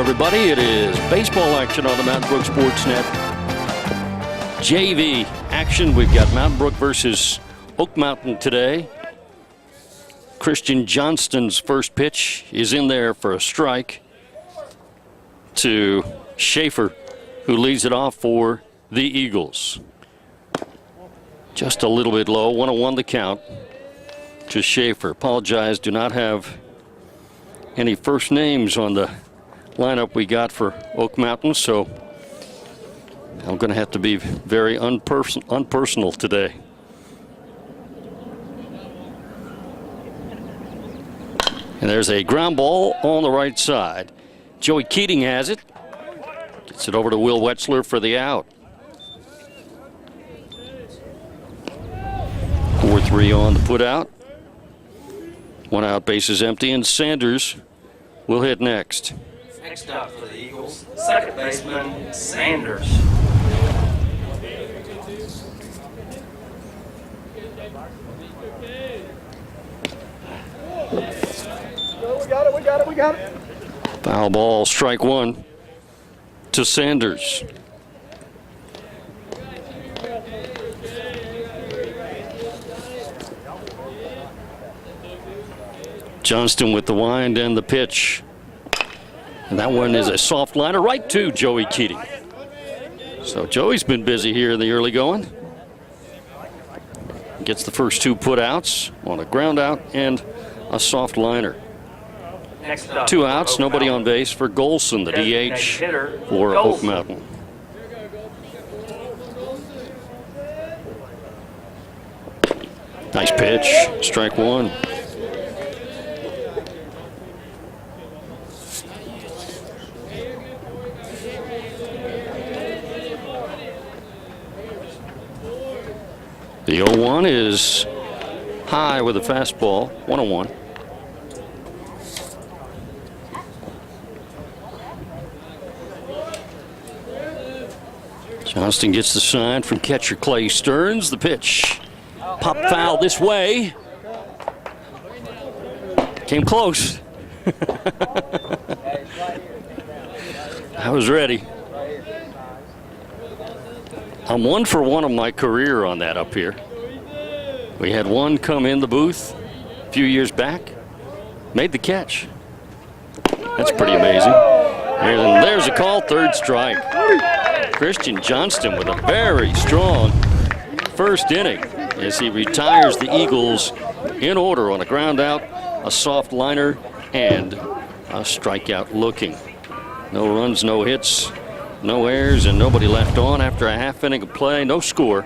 everybody. It is baseball action on the Mountain Brook Sportsnet. JV action. We've got Mountain Brook versus Oak Mountain today. Christian Johnston's first pitch is in there for a strike to Schaefer, who leads it off for the Eagles. Just a little bit low. 1-1 the count to Schaefer. Apologize, do not have any first names on the lineup we got for Oak Mountain, so I'm going to have to be very unpersonal today. And there's a ground ball on the right side. Joey Keating has it. Gets it over to Will Wetzler for the out. 4-3 on the put out. One out, base is empty, and Sanders will hit next. Next up for the Eagles, second baseman Sanders. We got it. Foul ball, strike one to Sanders. Johnston with the wind and the pitch. And that one is a soft liner right to Joey Keating. So Joey's been busy here in the early going. Gets the first two put outs on a ground out and a soft liner. Next up, two outs, nobody on base for Golson, the DH for Oak Mountain. Nice pitch, strike one. The 0-1 is high with a fastball, 1-1. Johnston gets the sign from catcher Clay Stearns. The pitch pop foul this way. Came close. I was ready. I'm 1 for 1 of my career on that up here. We had one come in the booth a few years back, made the catch. That's pretty amazing. And there's a call, third strike. Christian Johnston with a very strong first inning as he retires the Eagles in order on a ground out, a soft liner, and a strikeout looking. No runs, no hits, no errors, and nobody left on after a half inning of play. No score.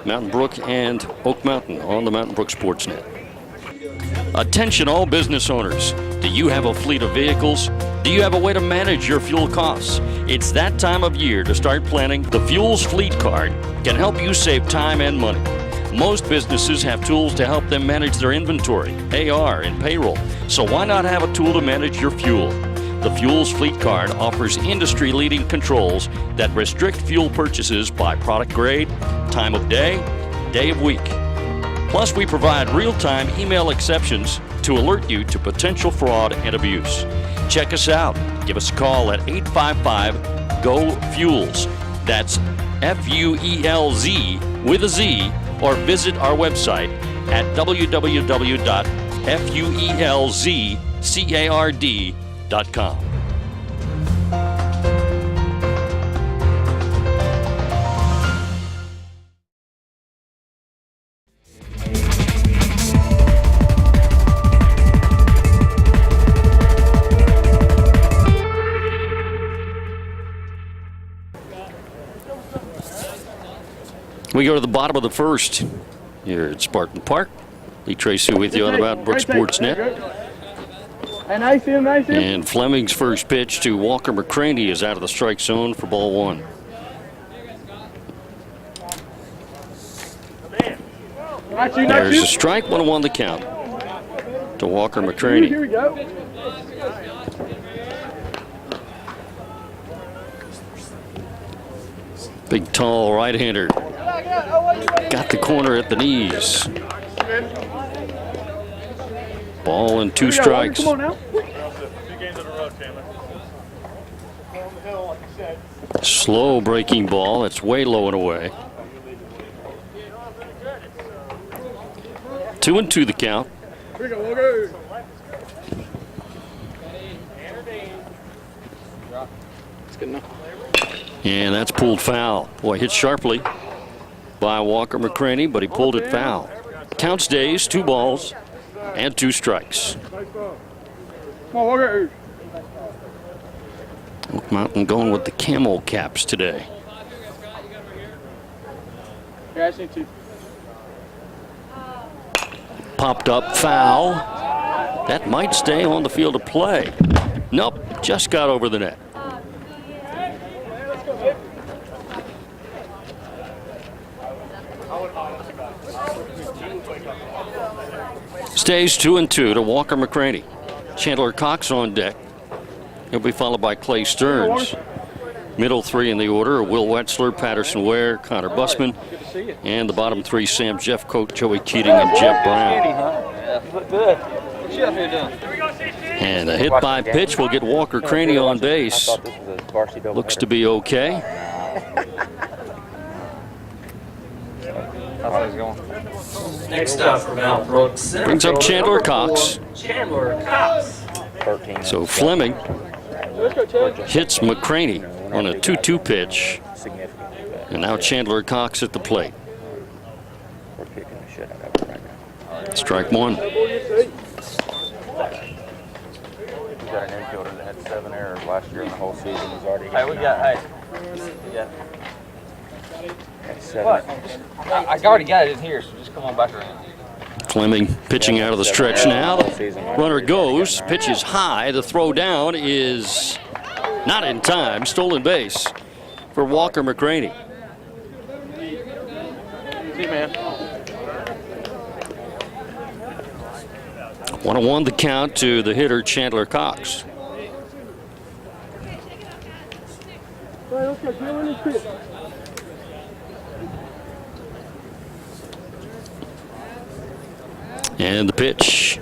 Mountain Brook and Oak Mountain on the Mountain Brook Sportsnet. Attention all business owners. Do you have a fleet of vehicles? Do you have a way to manage your fuel costs? It's that time of year to start planning. The Fuels Fleet Card can help you save time and money. Most businesses have tools to help them manage their inventory, AR, and payroll. So why not have a tool to manage your fuel? The Fuels Fleet Card offers industry-leading controls that restrict fuel purchases by product grade, time of day, day of week. Plus, we provide real-time email exceptions to alert you to potential fraud and abuse. Check us out. Give us a call at 855-GO-FUELS. That's F-U-E-L-Z with a Z, or visit our website at www.fuelzcard.com. We go to the bottom of the first here at Spartan Park. Lee Tracy with you on about Brook Sportsnet. And Fleming's first pitch to Walker McCraney is out of the strike zone for ball one. There's a strike, 1-1 the count to Walker McCraney. Here we go. Big, tall right-hander. Got the corner at the knees. Ball and two strikes. Come on now. Slow breaking ball. It's way low and away. 2-2 the count. Here we go, Walker. That's good enough. And that's pulled foul. Boy, hit sharply by Walker McCraney, but he pulled it foul. Count stays 2 balls and 2 strikes. Come on, Walker. Oak Mountain going with the camo caps today. Yeah, I see 2. Popped up foul. That might stay on the field of play. Nope, just got over the net. Stays 2-2 to Walker McCraney. Chandler Cox on deck. He'll be followed by Clay Stearns. Middle 3 in the order are Will Wetzler, Patterson Ware, Connor Bussman, and the bottom 3, Sam Jeffcoat, Joey Keating, and Jeff Brown. Good. What you up here doing? And a hit by pitch will get Walker McCraney on base. Looks to be okay. How's it going? Next up from Mount Brook. Brings up Chandler Cox. Chandler Cox. So Fleming hits McCraney on a 2-2 pitch. And now Chandler Cox at the plate. Strike 1. He's got an infielder that had 7 errors last year in the whole season. He's already got What? I already got it in here, so just come on back around. Fleming pitching out of the stretch now. The runner goes. Pitch is high. The throw down is not in time. Stolen base for Walker McCraney. See, man. 1-1 the count to the hitter Chandler Cox. And the pitch.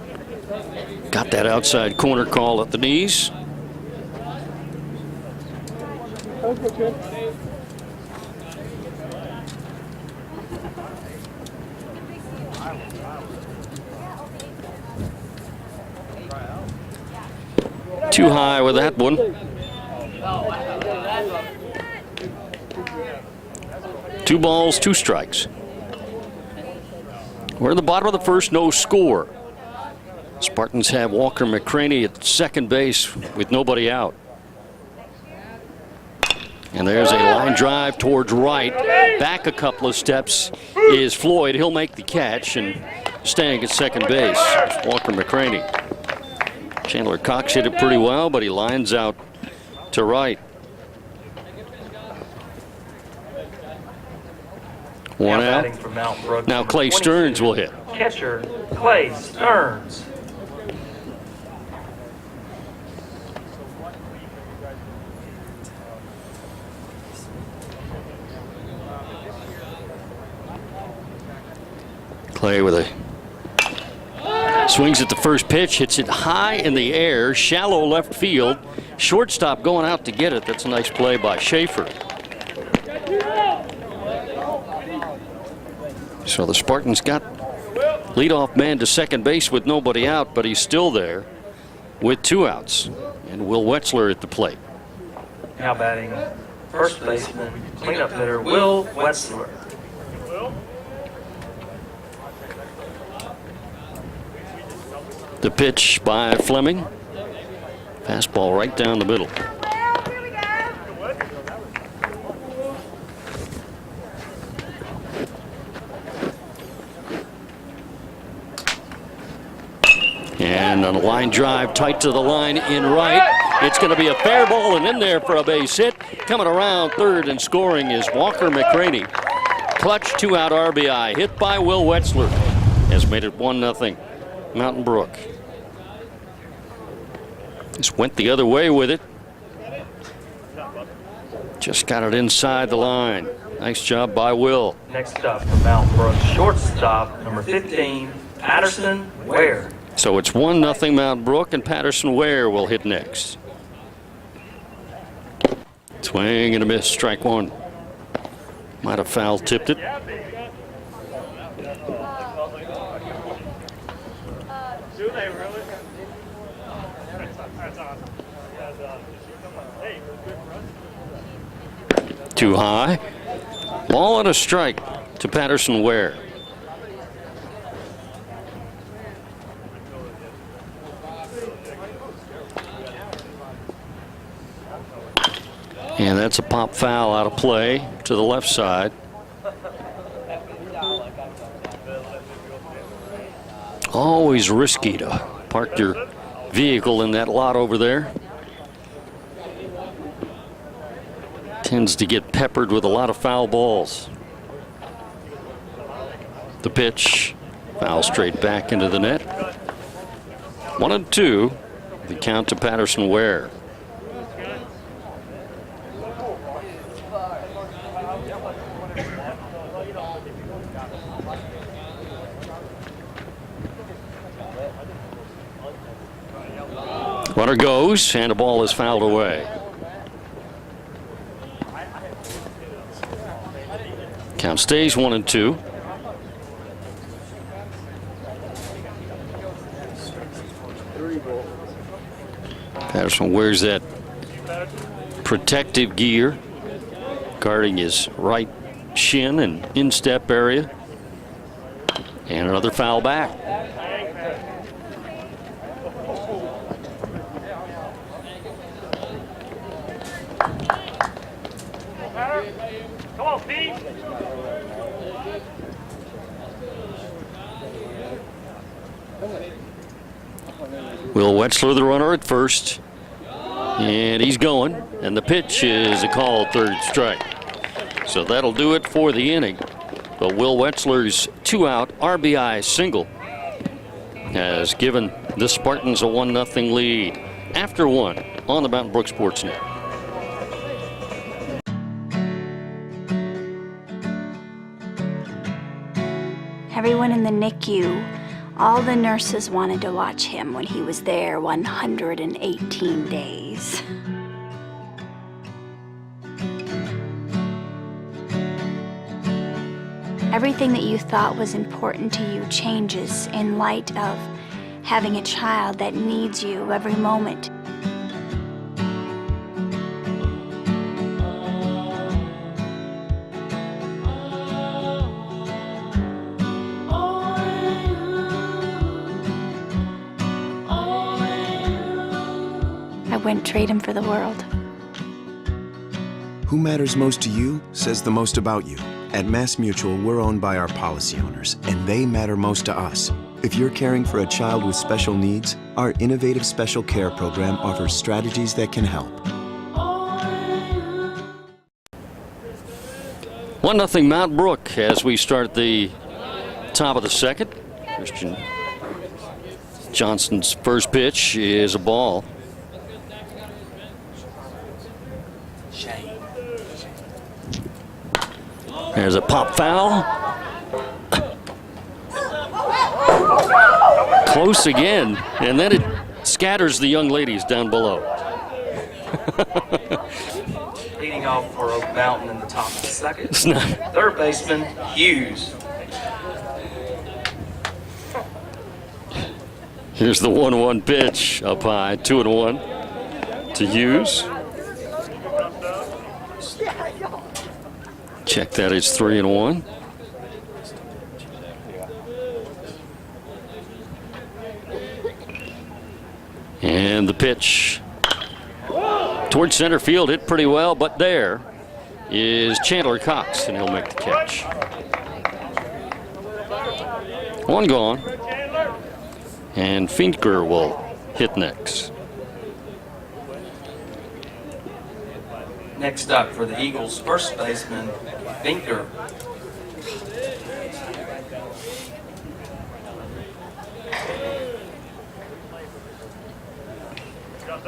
Got that outside corner call at the knees. Too high with that one. Two balls, 2 strikes. We're in the bottom of the first, no score. Spartans have Walker McCraney at second base with nobody out. And there's a line drive towards right. Back a couple of steps is Floyd. He'll make the catch and staying at second base. Walker McCraney. Chandler Cox hit it pretty well, but he lines out to right. One Now out. batting from Mount Brook, Now number Clay 22, Stearns will hit. Catcher Clay Stearns. Clay with a swings at the first pitch, hits it high in the air, shallow left field. Shortstop going out to get it. That's a nice play by Schaefer. So the Spartans got leadoff man to second base with nobody out, but he's still there with 2 outs. And Will Wetzler at the plate. Now batting first baseman, cleanup hitter Will Wetzler. The pitch by Fleming. Fastball right down the middle. And on a line drive tight to the line in right. It's going to be a fair ball and in there for a base hit. Coming around third and scoring is Walker McCraney. Clutch 2-out RBI hit by Will Wetzler has made it 1-0 Mountain Brook. Just went the other way with it. Just got it inside the line. Nice job by Will. Next up from Mount Brook, shortstop number 15, Patterson Ware. So it's 1-0 Mountain Brook, and Patterson Ware will hit next. Swing and a miss, strike one. Might have foul tipped it. Too high. Ball and a strike to Patterson Ware. And that's a pop foul out of play to the left side. Always risky to park your vehicle in that lot over there. Tends to get peppered with a lot of foul balls. The pitch, foul straight back into the net. 1-2, the count to Patterson Ware. Runner goes, and the ball is fouled away. Count stays 1-2. Patterson wears that protective gear, guarding his right shin and instep area. And another foul back. Come on, Pete. Will Wetzler, the runner at first. And he's going. And the pitch is a called third strike. So that'll do it for the inning. But Will Wetzler's 2-out RBI single has given the Spartans a 1-0 lead after one on the Mountain Brook Sports Net. Everyone in the NICU, all the nurses wanted to watch him when he was there 118 days. Everything that you thought was important to you changes in light of having a child that needs you every moment. I wouldn't trade him for the world. Who matters most to you says the most about you. At MassMutual, we're owned by our policy owners, and they matter most to us. If you're caring for a child with special needs, our innovative special care program offers strategies that can help. 1-0 Mount Brook as we start the top of the second. Christian Johnston's first pitch is a ball. There's a pop foul. Close again, and then it scatters the young ladies down below. Leading off for Oak Mountain in the top of the second. Third baseman, Hughes. Here's the 1-1 pitch up high, 2-1 to Hughes. Check that, it's 3-1. And the pitch towards center field, hit pretty well, but there is Chandler Cox, and he'll make the catch. One gone, and Finker will hit next. Next up for the Eagles, first baseman, Finker.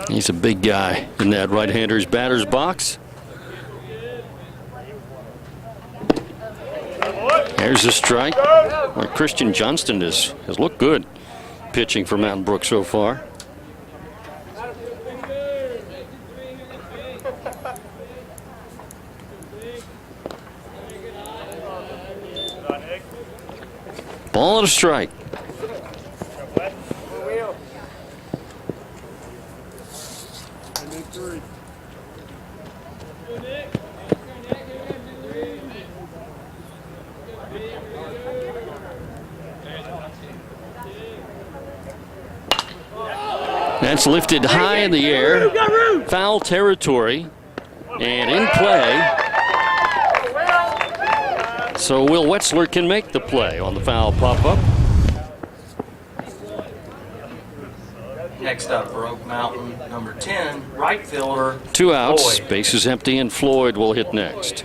He's a big guy in that right-hander's batter's box. There's a strike. Well, Christian Johnston has looked good pitching for Mountain Brook so far. Ball and a strike. That's lifted high in the air. Foul territory and in play. So Will Wetzler can make the play on the foul pop-up. Next up for Oak Mountain, number 10, right fielder. 2 outs, Floyd. bases empty, and Floyd will hit next.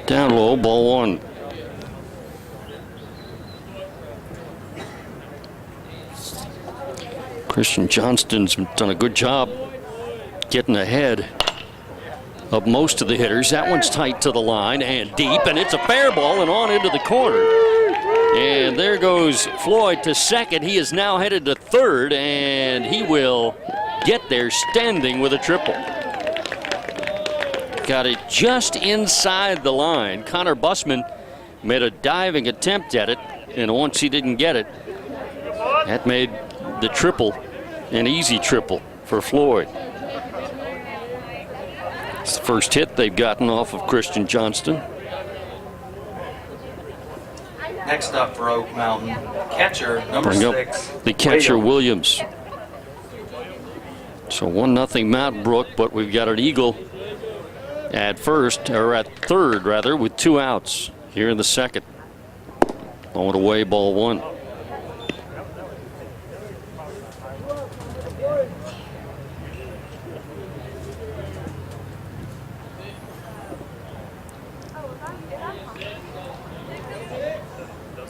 Down low, ball 1. Christian Johnston's done a good job getting ahead of most of the hitters. That one's tight to the line and deep, and it's a fair ball and on into the corner. And there goes Floyd to second. He is now headed to third, and he will get there standing with a triple. Got it just inside the line. Connor Bussman made a diving attempt at it, and once he didn't get it, that made the triple an easy triple for Floyd. It's the first hit they've gotten off of Christian Johnston. Next up for Oak Mountain, catcher, number Bring up 6. the catcher, Williams. So 1-0 Mount Brook, but we've got an Eagle at first, or at third rather, with 2 outs here in the second. Throwing away, ball 1.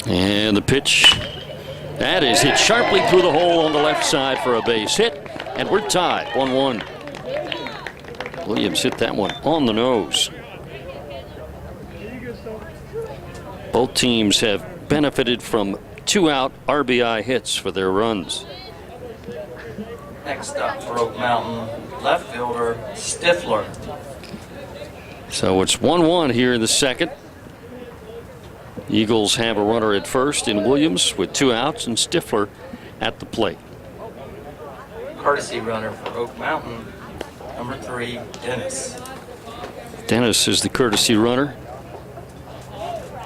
And the pitch, that is hit sharply through the hole on the left side for a base hit, and we're tied 1-1. Williams hit that one on the nose. Both teams have benefited from 2-out RBI hits for their runs. Next up for Oak Mountain, left fielder, Stifler. So it's 1-1 here in the second. Eagles have a runner at first in Williams with 2 outs, and Stifler at the plate. Courtesy runner for Oak Mountain, number 3, Dennis. Dennis is the courtesy runner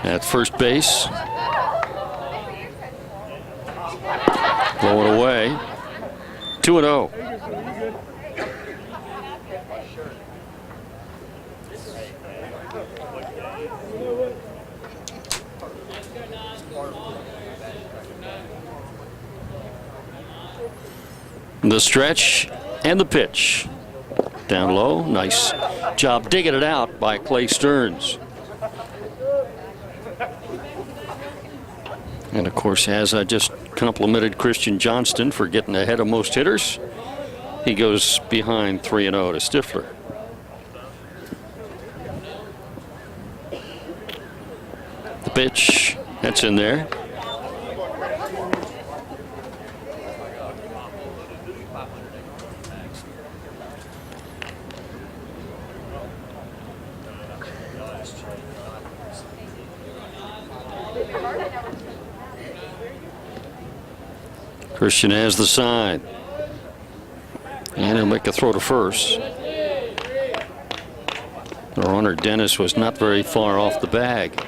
at first base. Blowing away. 2-0. The stretch and the pitch. Down low, nice job digging it out by Clay Stearns. And of course, as I just complimented Christian Johnston for getting ahead of most hitters, he goes behind 3-0 to Stifler. The pitch, that's in there. Christian has the sign, and he'll make a throw to first. The runner, Dennis, was not very far off the bag.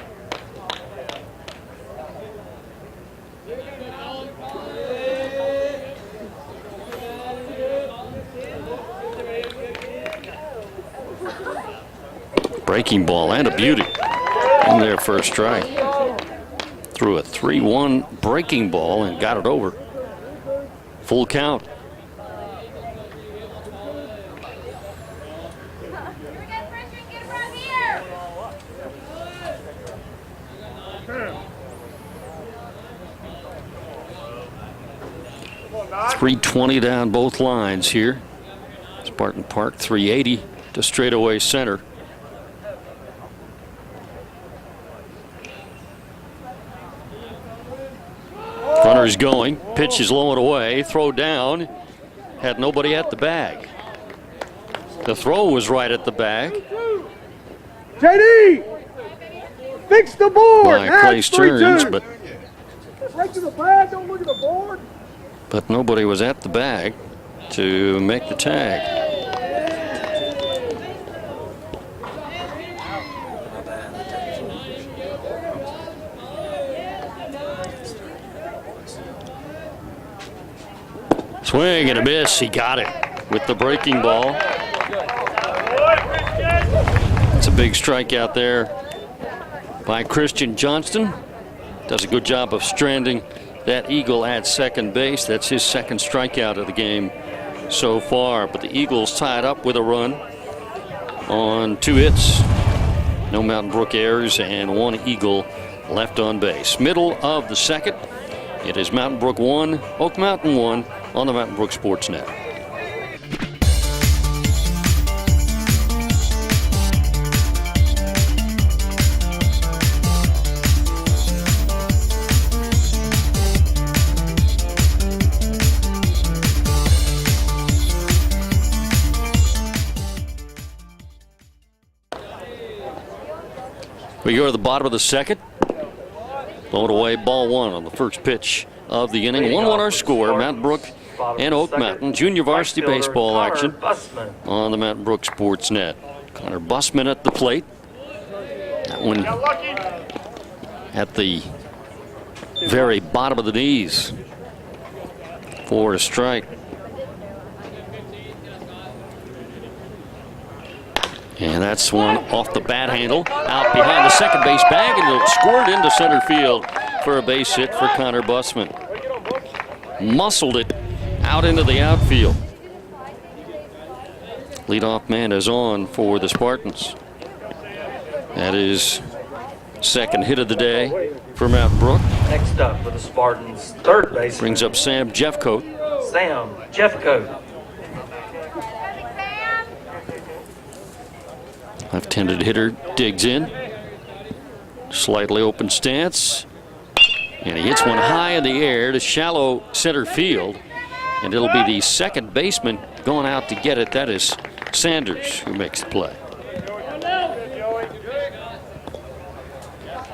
Breaking ball and a beauty in there for a strike. Threw a 3-1 breaking ball and got it over. Full count. .320 down both lines here. Spartan Park 380 to straightaway center. Runner's going. Pitch is low and away. Throw down. had nobody at the bag. The throw was right at the bag. JD! Fix the board! By Place Turns, but right to the bag, don't look at the board. But nobody was at the bag to make the tag. Swing and a miss. He got it with the breaking ball. It's a big strikeout there by Christian Johnston. Does a good job of stranding that eagle at second base. That's his second strikeout of the game so far. But the Eagles tied up with a run on 2 hits. No Mountain Brook errors and 1 eagle left on base. Middle of the second. It is Mountain Brook 1, Oak Mountain 1 on the Mountain Brook Sports Net. We go to the bottom of the second. Blown away, ball 1 on the first pitch of the inning. 1-1 our score. Mountain Brook and Oak Mountain junior varsity baseball action on the Mountain Brook Sports Net. Connor Busman at the plate. That one at the very bottom of the knees for a strike. And that's one off the bat handle, out behind the second base bag, and it'll squirt into center field for a base hit for Connor Busman. Muscled it out into the outfield. Leadoff man is on for the Spartans. That is second hit of the day for Mountain Brook. Next up for the Spartans, third baseman. Brings up Sam Jeffcoat. Sam Jeffcoat. Left-handed hitter digs in. Slightly open stance. And he hits one high in the air to shallow center field. And it'll be the second baseman going out to get it. That is Sanders who makes the play.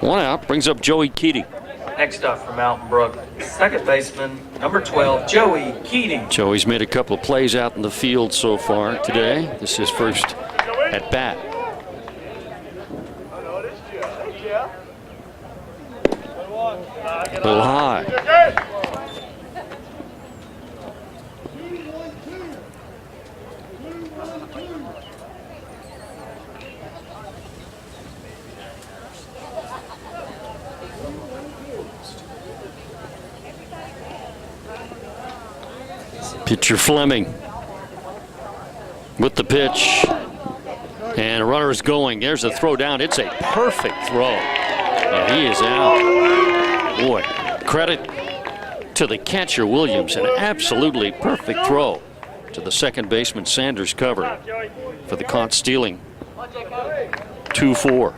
1 out, brings up Joey Keating. Next up for Mountain Brook, second baseman, number 12, Joey Keating. Joey's made a couple of plays out in the field so far today. This is his first at bat. A little high. Pitcher Fleming with the pitch. And a runner is going. There's a throw down. It's a perfect throw. And he is out. Boy, credit to the catcher, Williams. An absolutely perfect throw to the second baseman, Sanders, cover for the caught stealing. 2-4.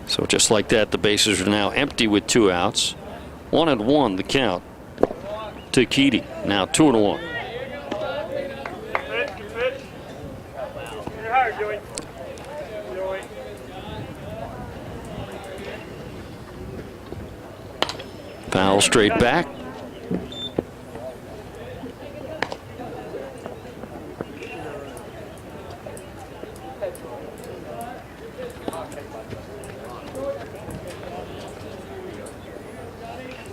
So just like that, the bases are now empty with 2 outs. 1-1 the count to Keating. Now 2-1. Foul straight back.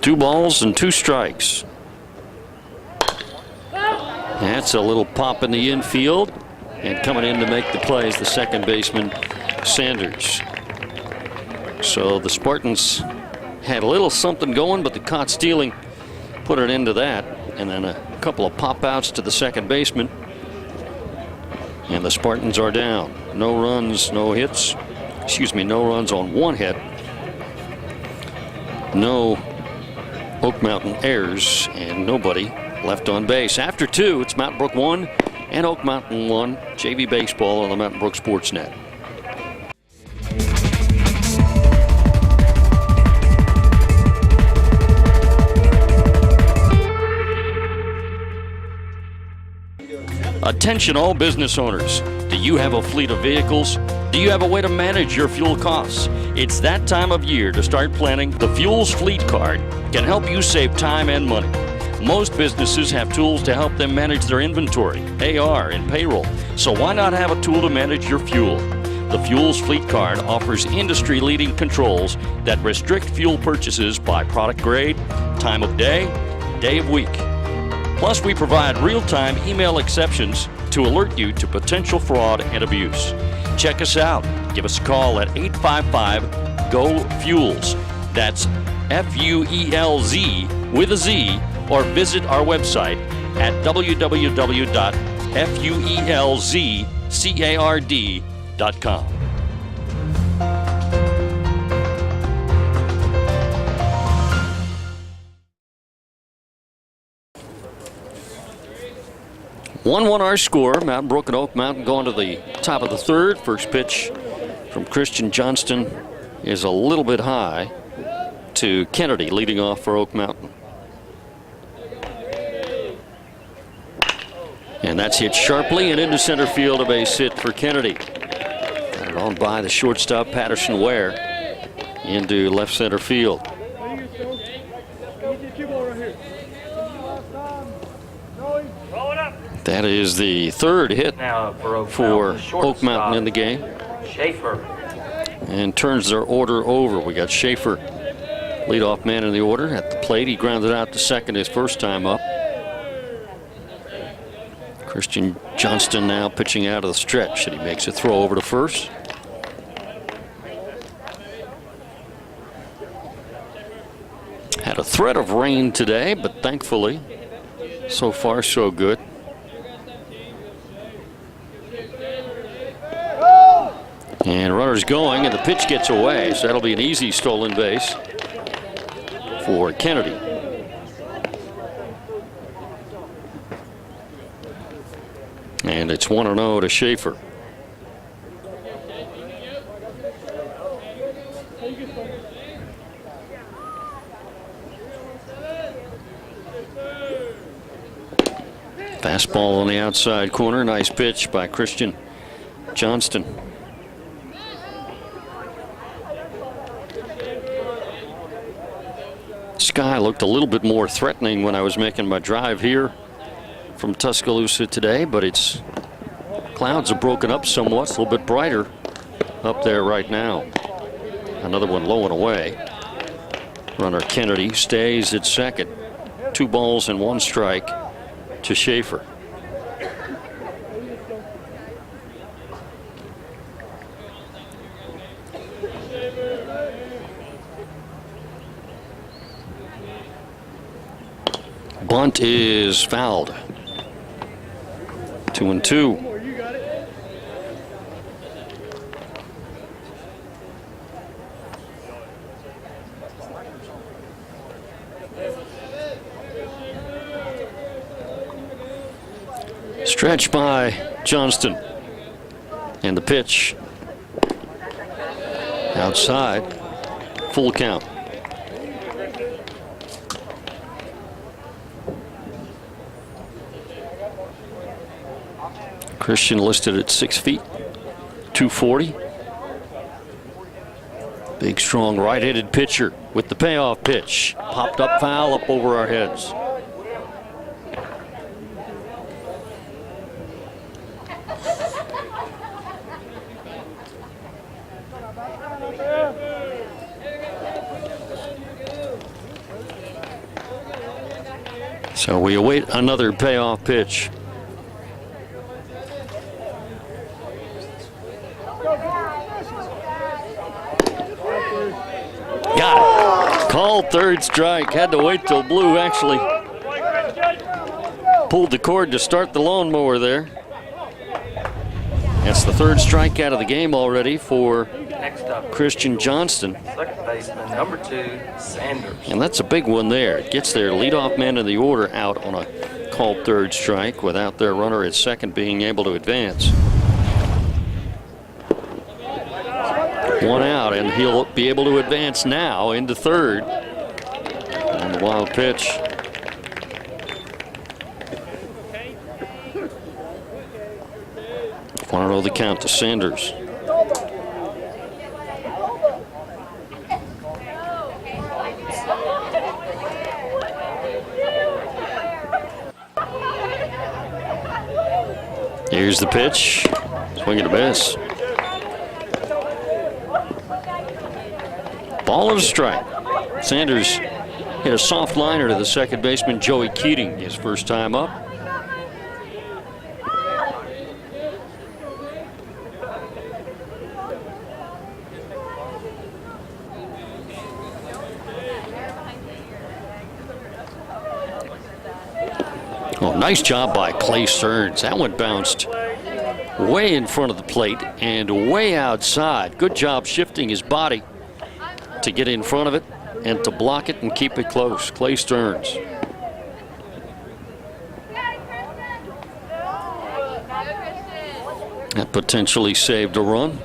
Two balls and 2 strikes. That's a little pop in the infield, and coming in to make the play is the second baseman, Sanders. So the Spartans had a little something going, but the caught stealing put it into that, and then a couple of pop outs to the second baseman, and the Spartans are down. No runs, no hits. Excuse me, no runs on 1 hit. No Oak Mountain errors, and nobody left on base. After 2, it's Mountain Brook 1 and Oak Mountain 1. JV baseball on the Mountain Brook Sports Net. Attention all business owners. Do you have a fleet of vehicles? Do you have a way to manage your fuel costs? It's that time of year to start planning. The Fuels Fleet Card can help you save time and money. Most businesses have tools to help them manage their inventory, AR, and payroll. So why not have a tool to manage your fuel? The Fuels Fleet Card offers industry-leading controls that restrict fuel purchases by product grade, time of day, day of week. Plus, we provide real-time email exceptions to alert you to potential fraud and abuse. Check us out. Give us a call at 855-GO-FUELS. That's F-U-E-L-Z with a Z, or visit our website at www.fuelzcard.com. One our score. Mountain Brook and Oak Mountain going to the top of the third. First pitch from Christian Johnston is a little bit high to Kennedy, leading off for Oak Mountain. And that's hit sharply and into center field, a base hit for Kennedy. Got it on by the shortstop Patterson Ware into left center field. That is the third hit Now for Oak Mountain in the game. Schaefer. And turns their order over. We got Schaefer, leadoff man in the order, at the plate. He grounded out to second his first time up. Christian Johnston now pitching out of the stretch, and he makes a throw over to first. Had a threat of rain today, but thankfully, so far so good. And runners going, and the pitch gets away, so that'll be an easy stolen base for Kennedy. And it's 1-0 to Schaefer. Fastball on the outside corner. Nice pitch by Christian Johnston. Sky looked a little bit more threatening when I was making my drive here from Tuscaloosa today, but its clouds have broken up somewhat. It's a little bit brighter up there right now. Another one low and away. Runner Kennedy stays at second. 2 balls and 1 strike to Schaefer. Bunt is fouled. 2-2. Stretch by Johnston. And the pitch outside. Full count. Christian listed at 6 feet, 240. Big, strong, right-handed pitcher with the payoff pitch. Popped up foul up over our heads. So we await another payoff pitch. Got it. Called third strike. Had to wait till Blue actually pulled the cord to start the lawnmower there. That's the third strikeout of the game already for Next up, Christian Johnston. second baseman, number 2, Sanders. And that's a big one there. It gets their leadoff man of the order out on a called third strike without their runner at second being able to advance. 1 out, and he'll be able to advance now into third. On the wild pitch. 1-0 the count to Sanders. Here's the pitch. Swing and a miss. Ball and a strike. Sanders hit a soft liner to the second baseman, Joey Keating, his first time up. Oh, nice job by Clay Stearns. That one bounced way in front of the plate and way outside. Good job shifting his body to get in front of it and to block it and keep it close. Clay Stearns. That potentially saved a run.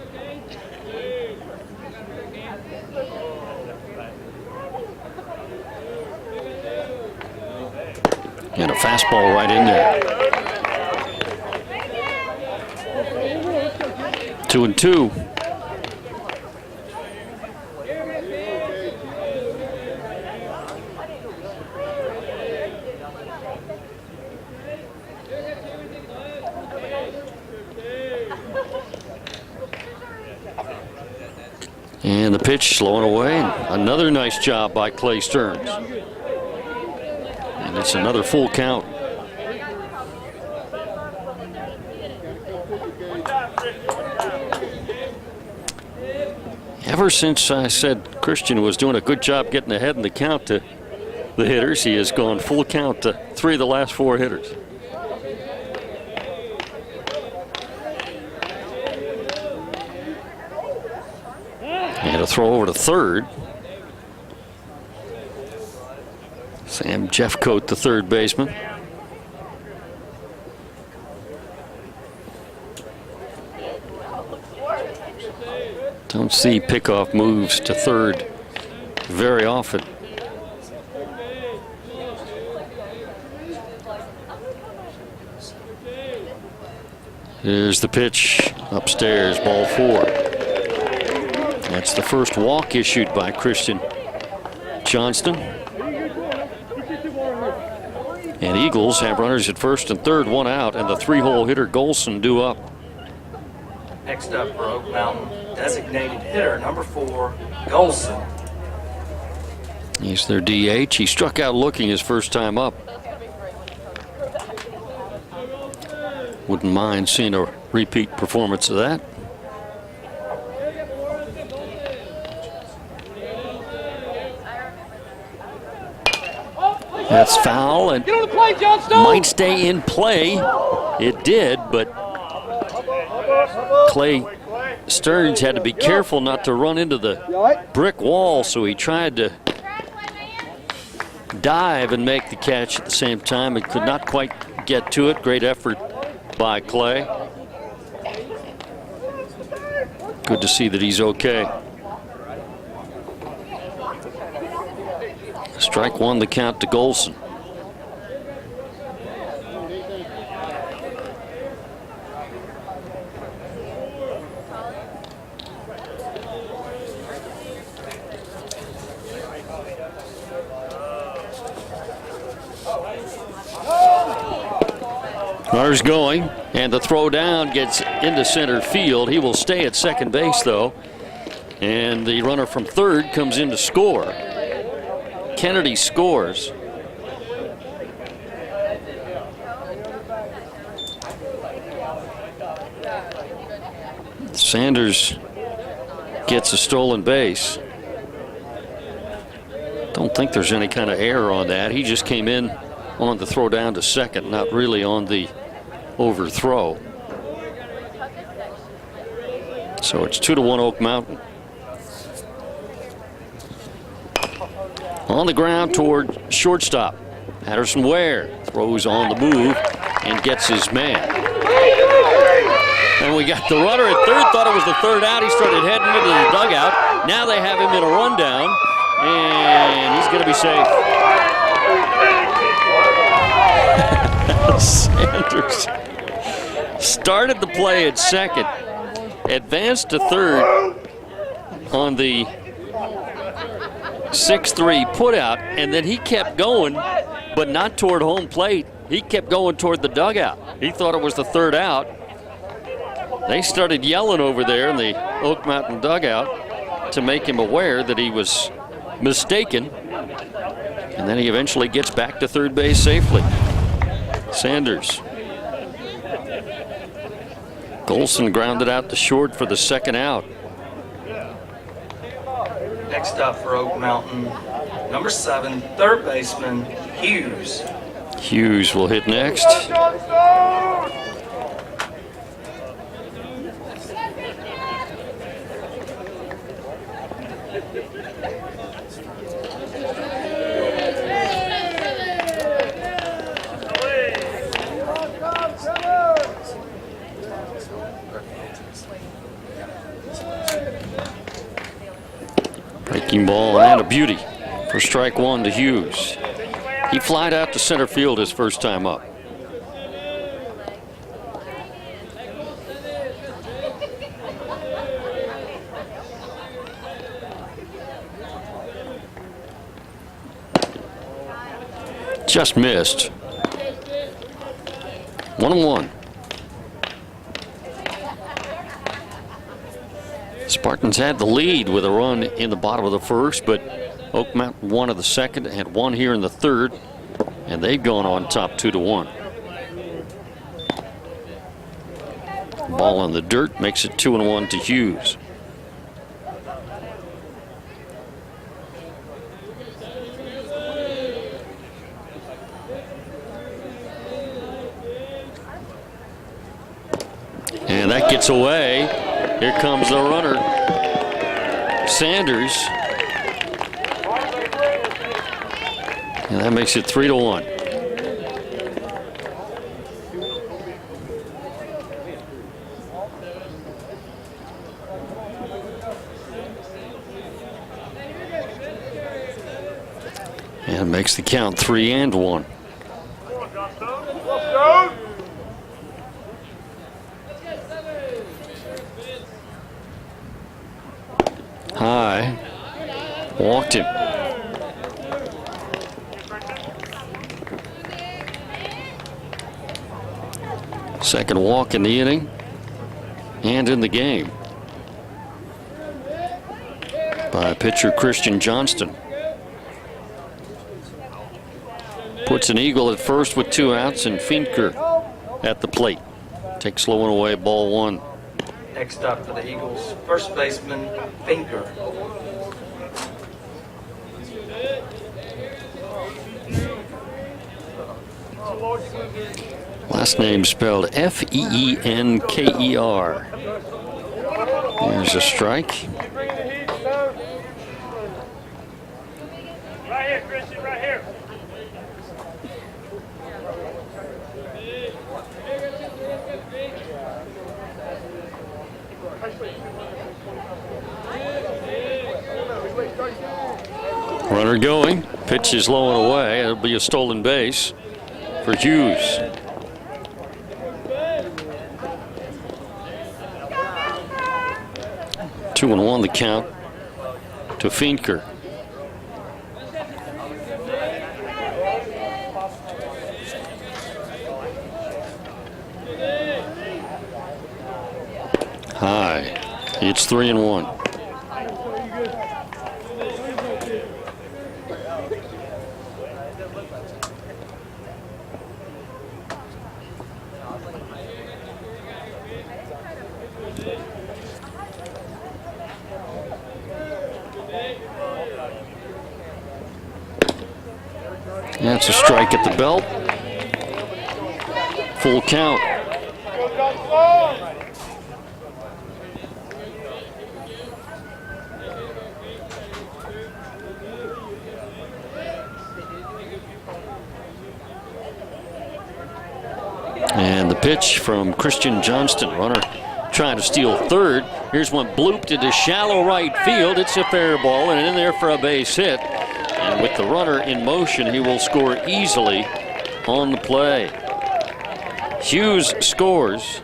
And a fastball right in there. 2-2. And the pitch slowing away. Another nice job by Clay Stearns. And it's another full count. Ever since I said Christian was doing a good job getting ahead in the count to the hitters, he has gone full count to 3 of the last 4 hitters. And a throw over to third. Sam Jeffcoat, the third baseman. Don't see pickoff moves to third very often. Here's the pitch upstairs, ball 4. That's the first walk issued by Christian Johnston. And Eagles have runners at first and third, 1 out, and the 3-hole hitter Golson due up. Next up for Oak Mountain, designated hitter number 4, Golson. He's their DH. He struck out looking his first time up. Wouldn't mind seeing a repeat performance of that. That's foul and might stay in play. It did, but Clay Stearns had to be careful not to run into the brick wall, so he tried to dive and make the catch at the same time and could not quite get to it. Great effort by Clay. Good to see that he's okay. Strike 1, the count to Golson. Runners going, and the throw down gets into center field. He will stay at second base, though, and the runner from third comes in to score. Kennedy scores. Sanders gets a stolen base. Don't think there's any kind of error on that. He just came in on the throw down to second, not really on the overthrow. So it's 2-1 Oak Mountain. On the ground toward shortstop. Patterson Ware throws on the move and gets his man. And we got the runner at third, thought it was the third out. He started heading into the dugout. Now they have him in a rundown, and he's going to be safe. Started the play at second, advanced to third on the 6-3 putout, and then he kept going, but not toward home plate. He kept going toward the dugout. He thought it was the third out. They started yelling over there in the Oak Mountain dugout to make him aware that he was mistaken, and then he eventually gets back to third base safely. Sanders. Golson grounded out to short for the second out. Next up for Oak Mountain, number 7, third baseman, Hughes. Hughes will hit next. Breaking ball and a beauty for strike one to Hughes. He flied out to center field his first time up. Just missed. 1-1. Spartans had the lead with a run in the bottom of the first, but Oak Mountain won of the second, had one here in the third, and they've gone on top 2-1. Ball in the dirt makes it 2-1 to Hughes. And that gets away. Here comes the runner, Sanders. And that makes it 3-1. And makes the count 3-1. High, walked him. Second walk in the inning and in the game by pitcher Christian Johnston. Puts an eagle at first with 2 outs, and Finker at the plate. Takes low and away, ball 1. Next up for the Eagles, first baseman, Finker. Last name spelled F-E-E-N-K-E-R. There's a strike. Right here, Christian, right here. Runner going. Pitch is low and away. It'll be a stolen base for Hughes. Two and one the count to Finker. High. It's 3-1. That's a strike at the belt. Full count. And the pitch from Christian Johnston. Runner trying to steal third. Here's one blooped into shallow right field. It's a fair ball and in there for a base hit. And with the runner in motion, he will score easily on the play. Hughes scores.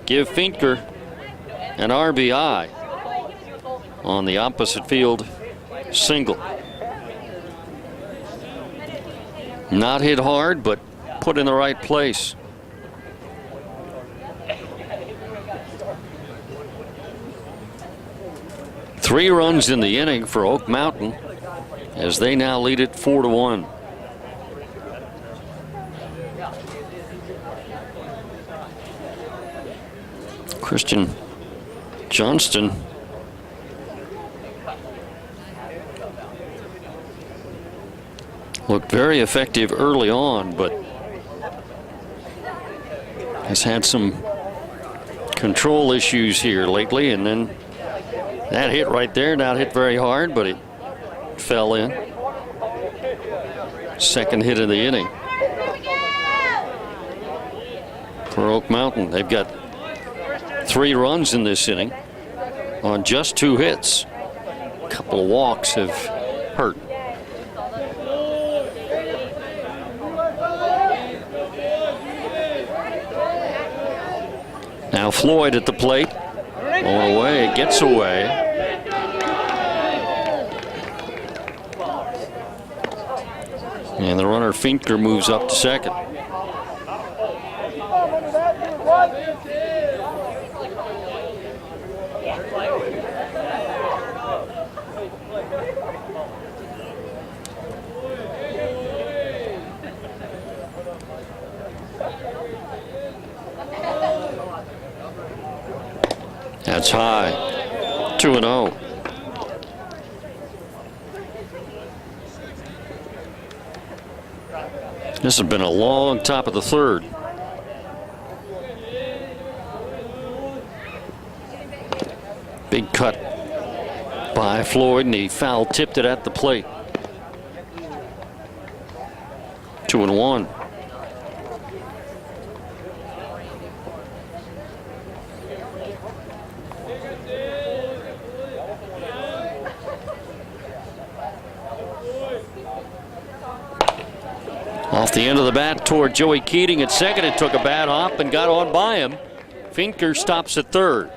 give Finker an RBI on the opposite field single. Not hit hard, but put in the right place. Three runs in the inning for Oak Mountain as they now lead it 4-1. Christian Johnston looked very effective early on, but has had some control issues here lately, and then that hit right there, not hit very hard, but it fell in. Second hit of the inning for Oak Mountain. They've got 3 runs in this inning on just 2 hits. A couple of walks have hurt. Now Floyd at the plate. Going away, gets away. And the runner Finker moves up to second. That's high. 2-0. This has been a long top of the third. Big cut by Floyd, and he foul tipped it at the plate. 2-1. Off the end of the bat toward Joey Keating at second. It took a bad hop and got on by him. Finker stops at third.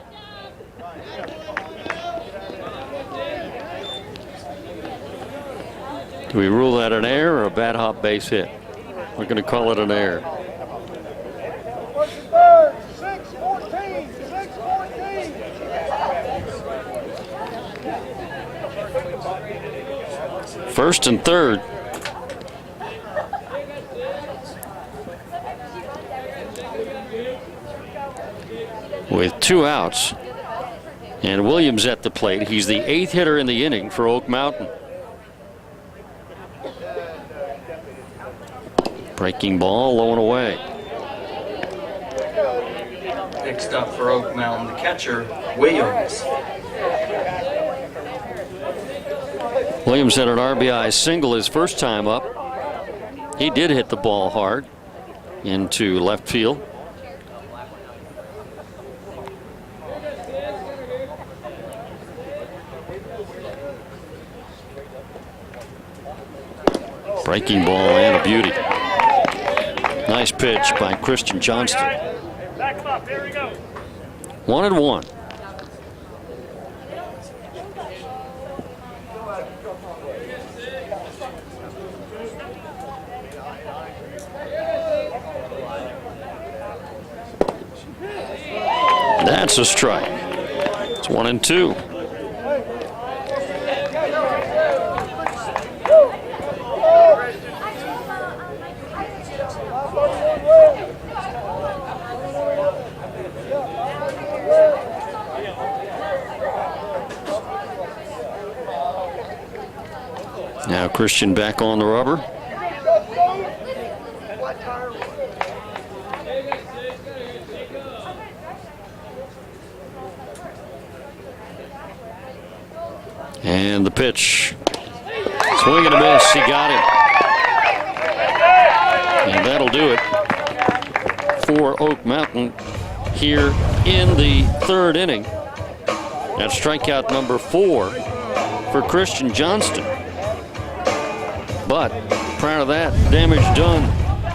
Do we rule that an error or a bad hop base hit? We're going to call it an error. Third, 6-14, 6-14. First and third. With 2 outs, and Williams at the plate. He's the 8th hitter in the inning for Oak Mountain. Breaking ball, low and away. Next up for Oak Mountain, the catcher, Williams. Williams had an RBI single his first time up. He did hit the ball hard into left field. Breaking ball and a beauty. Nice pitch by Christian Johnston. Back him up. Here we go. 1-1. That's a strike. It's 1-2. Now Christian back on the rubber. And the pitch. Swing and a miss. He got him. And that'll do it for Oak Mountain here in the third inning. That's strikeout number 4 for Christian Johnston. But prior to that, damage done.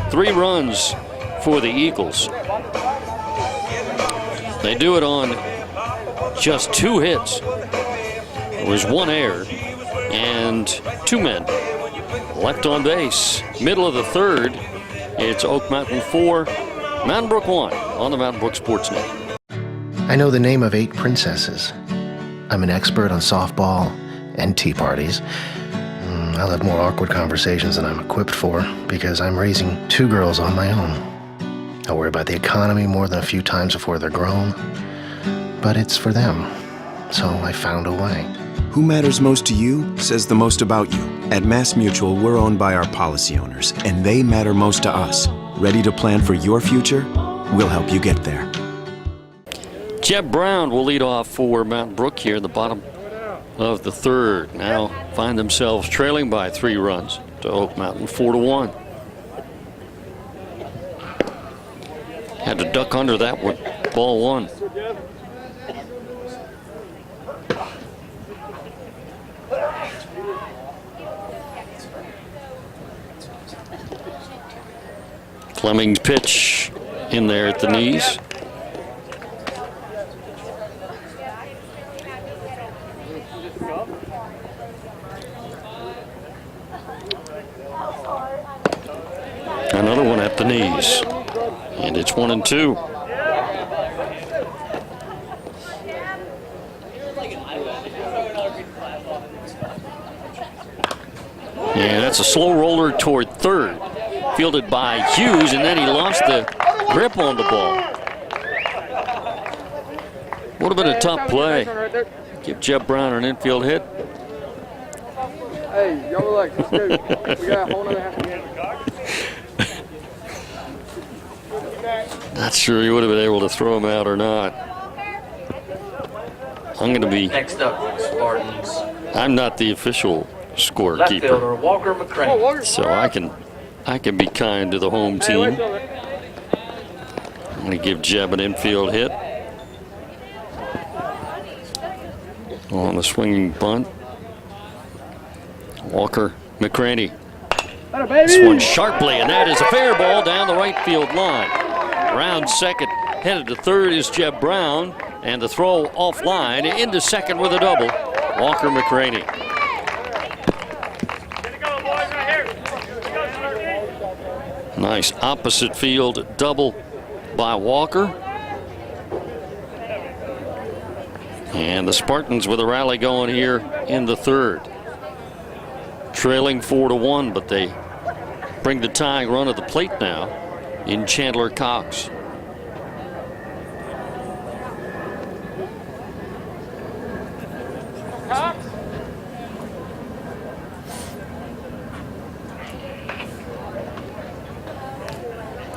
3 runs for the Eagles. They do it on just 2 hits. There was 1 error and 2 men left on base. Middle of the 3rd, it's Oak Mountain 4, Mountain Brook 1 on the Mountain Brook Sports Net. I know the name of 8 princesses. I'm an expert on softball and tea parties. I'll have more awkward conversations than I'm equipped for because I'm raising 2 girls on my own. I worry about the economy more than a few times before they're grown, but it's for them, so I found a way. Who matters most to you says the most about you. At MassMutual, we're owned by our policy owners, and they matter most to us. Ready to plan for your future? We'll help you get there. Jeb Brown will lead off for Mountain Brook here in the bottom of the 3rd. Now find themselves trailing by 3 runs to Oak Mountain 4-1. Had to duck under that one. Ball 1. Fleming's pitch in there at the knees. Another one at the knees. And it's 1-2. And that's a slow roller toward 3rd. Fielded by Hughes, and then he lost the grip on the ball. Would have been a tough play. Give Jeb Brown an infield hit. Hey, y'all relax. Let's go. We got a whole nother half. Not sure he would have been able to throw him out or not. I'm going to be. Next up, Spartans. I'm not the official Left scorekeeper, fielder Walker McCrane. so I can be kind to the home team. I'm going to give Jeb an infield hit on the swinging bunt. Walker McCraney swung sharply, and that is a fair ball down the right field line. Round second, headed to 3rd is Jeb Brown, and the throw offline into 2nd with a double. Walker McCraney. Nice opposite field double by Walker. And the Spartans with a rally going here in the 3rd. Trailing 4-1, but they bring the tying run at the plate now in Chandler Cox.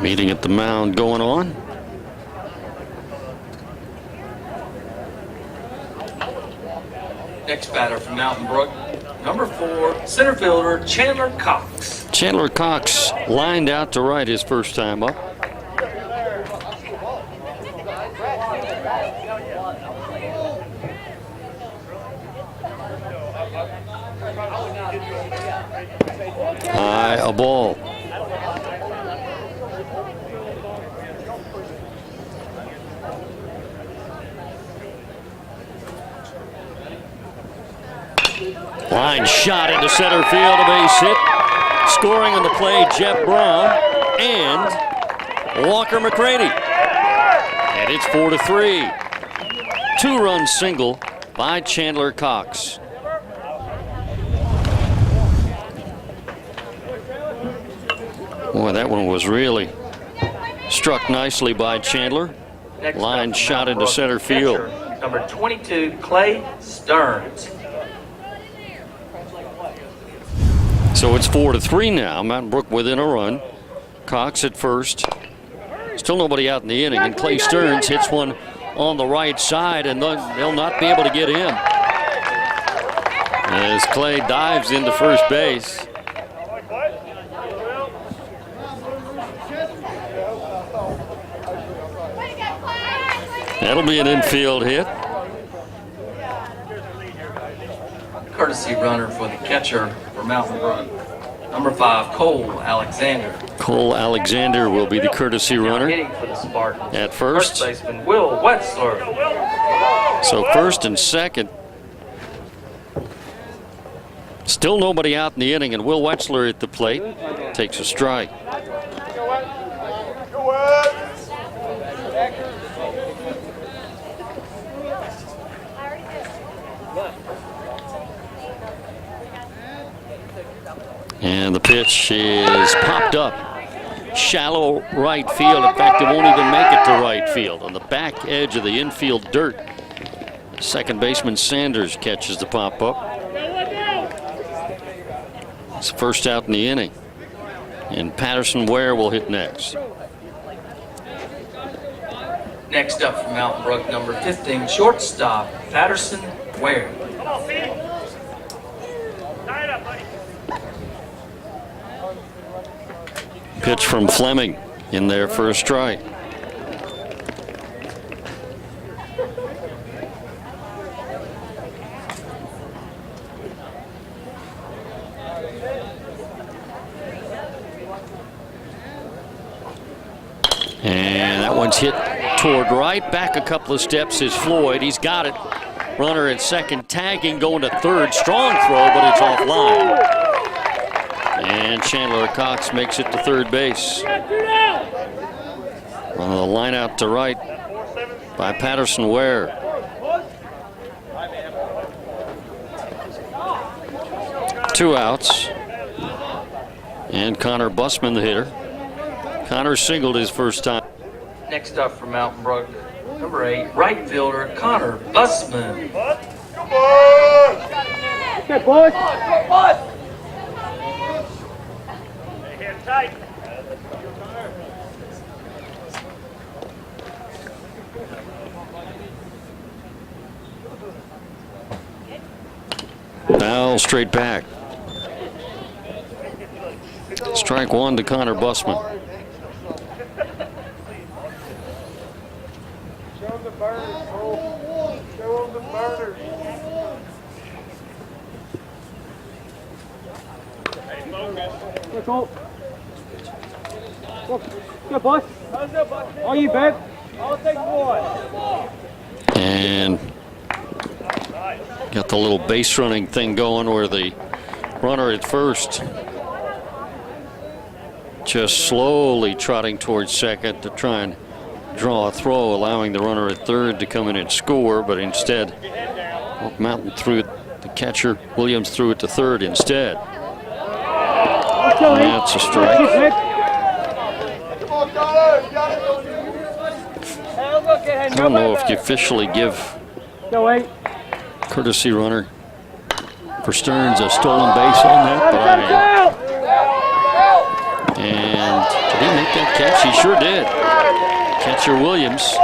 Meeting at the mound going on. Next batter from Mountain Brook, number 4, center fielder Chandler Cox. Chandler Cox lined out to right his first time up. High, a ball. Line shot into center field, a base hit. Scoring on the play, Jeb Brown and Walker McCraney. And it's 4-3. 2-run single by Chandler Cox. Boy, that one was really struck nicely by Chandler. Next Line up, shot Mountain into Brook center field. catcher, number 22, Clay Stearns. So it's 4-3 now. Mountain Brook within a run. Cox at first. Still nobody out in the inning, and Clay Stearns hits one on the right side, and they'll not be able to get him as Clay dives into first base. That'll be an infield hit. Courtesy runner for the catcher for Mountain Brook, number 5, Cole Alexander. Cole Alexander will be the courtesy runner Hitting for the Spartans. at first. Baseman Will Wetzler. So first and second. Still nobody out in the inning, and Will Wetzler at the plate takes a strike. And the pitch is popped up. Shallow right field. In fact, it won't even make it to right field. On the back edge of the infield dirt. Second baseman Sanders catches the pop up. It's the first out in the inning. And Patterson Ware will hit next. Next up from Mountain Brook, number 15, shortstop, Patterson Ware. Come on, Pete. Tie it up, buddy. Pitch from Fleming in there for a strike. And that one's hit toward right. Back a couple of steps is Floyd. He's got it. Runner at second, tagging, going to third. Strong throw, but it's offline. And Chandler Cox makes it to third base. On the line out to right by Patterson Ware. Two outs. And Connor Busman, the hitter. Connor singled his first time. Next up from Mountain Brook, number 8, right fielder, Connor Busman. Okay, boys. Hand tight. Now straight back. Strike one to Connor Busman. Show them the burners, Cole. Show them the burners. Good, Cole. Good, boys. Are you, babe? I'll take one. And got the little base running thing going where the runner at first just slowly trotting towards second to try and draw a throw, allowing the runner at third to come in and score, but instead Oak Mountain threw it, the catcher Williams threw it to third instead. And that's a strike. Come on, Connor. You got it. I don't know if you officially give courtesy runner for Stearns a stolen base on that, but I am. And did he make that catch? He sure did. Catcher Williams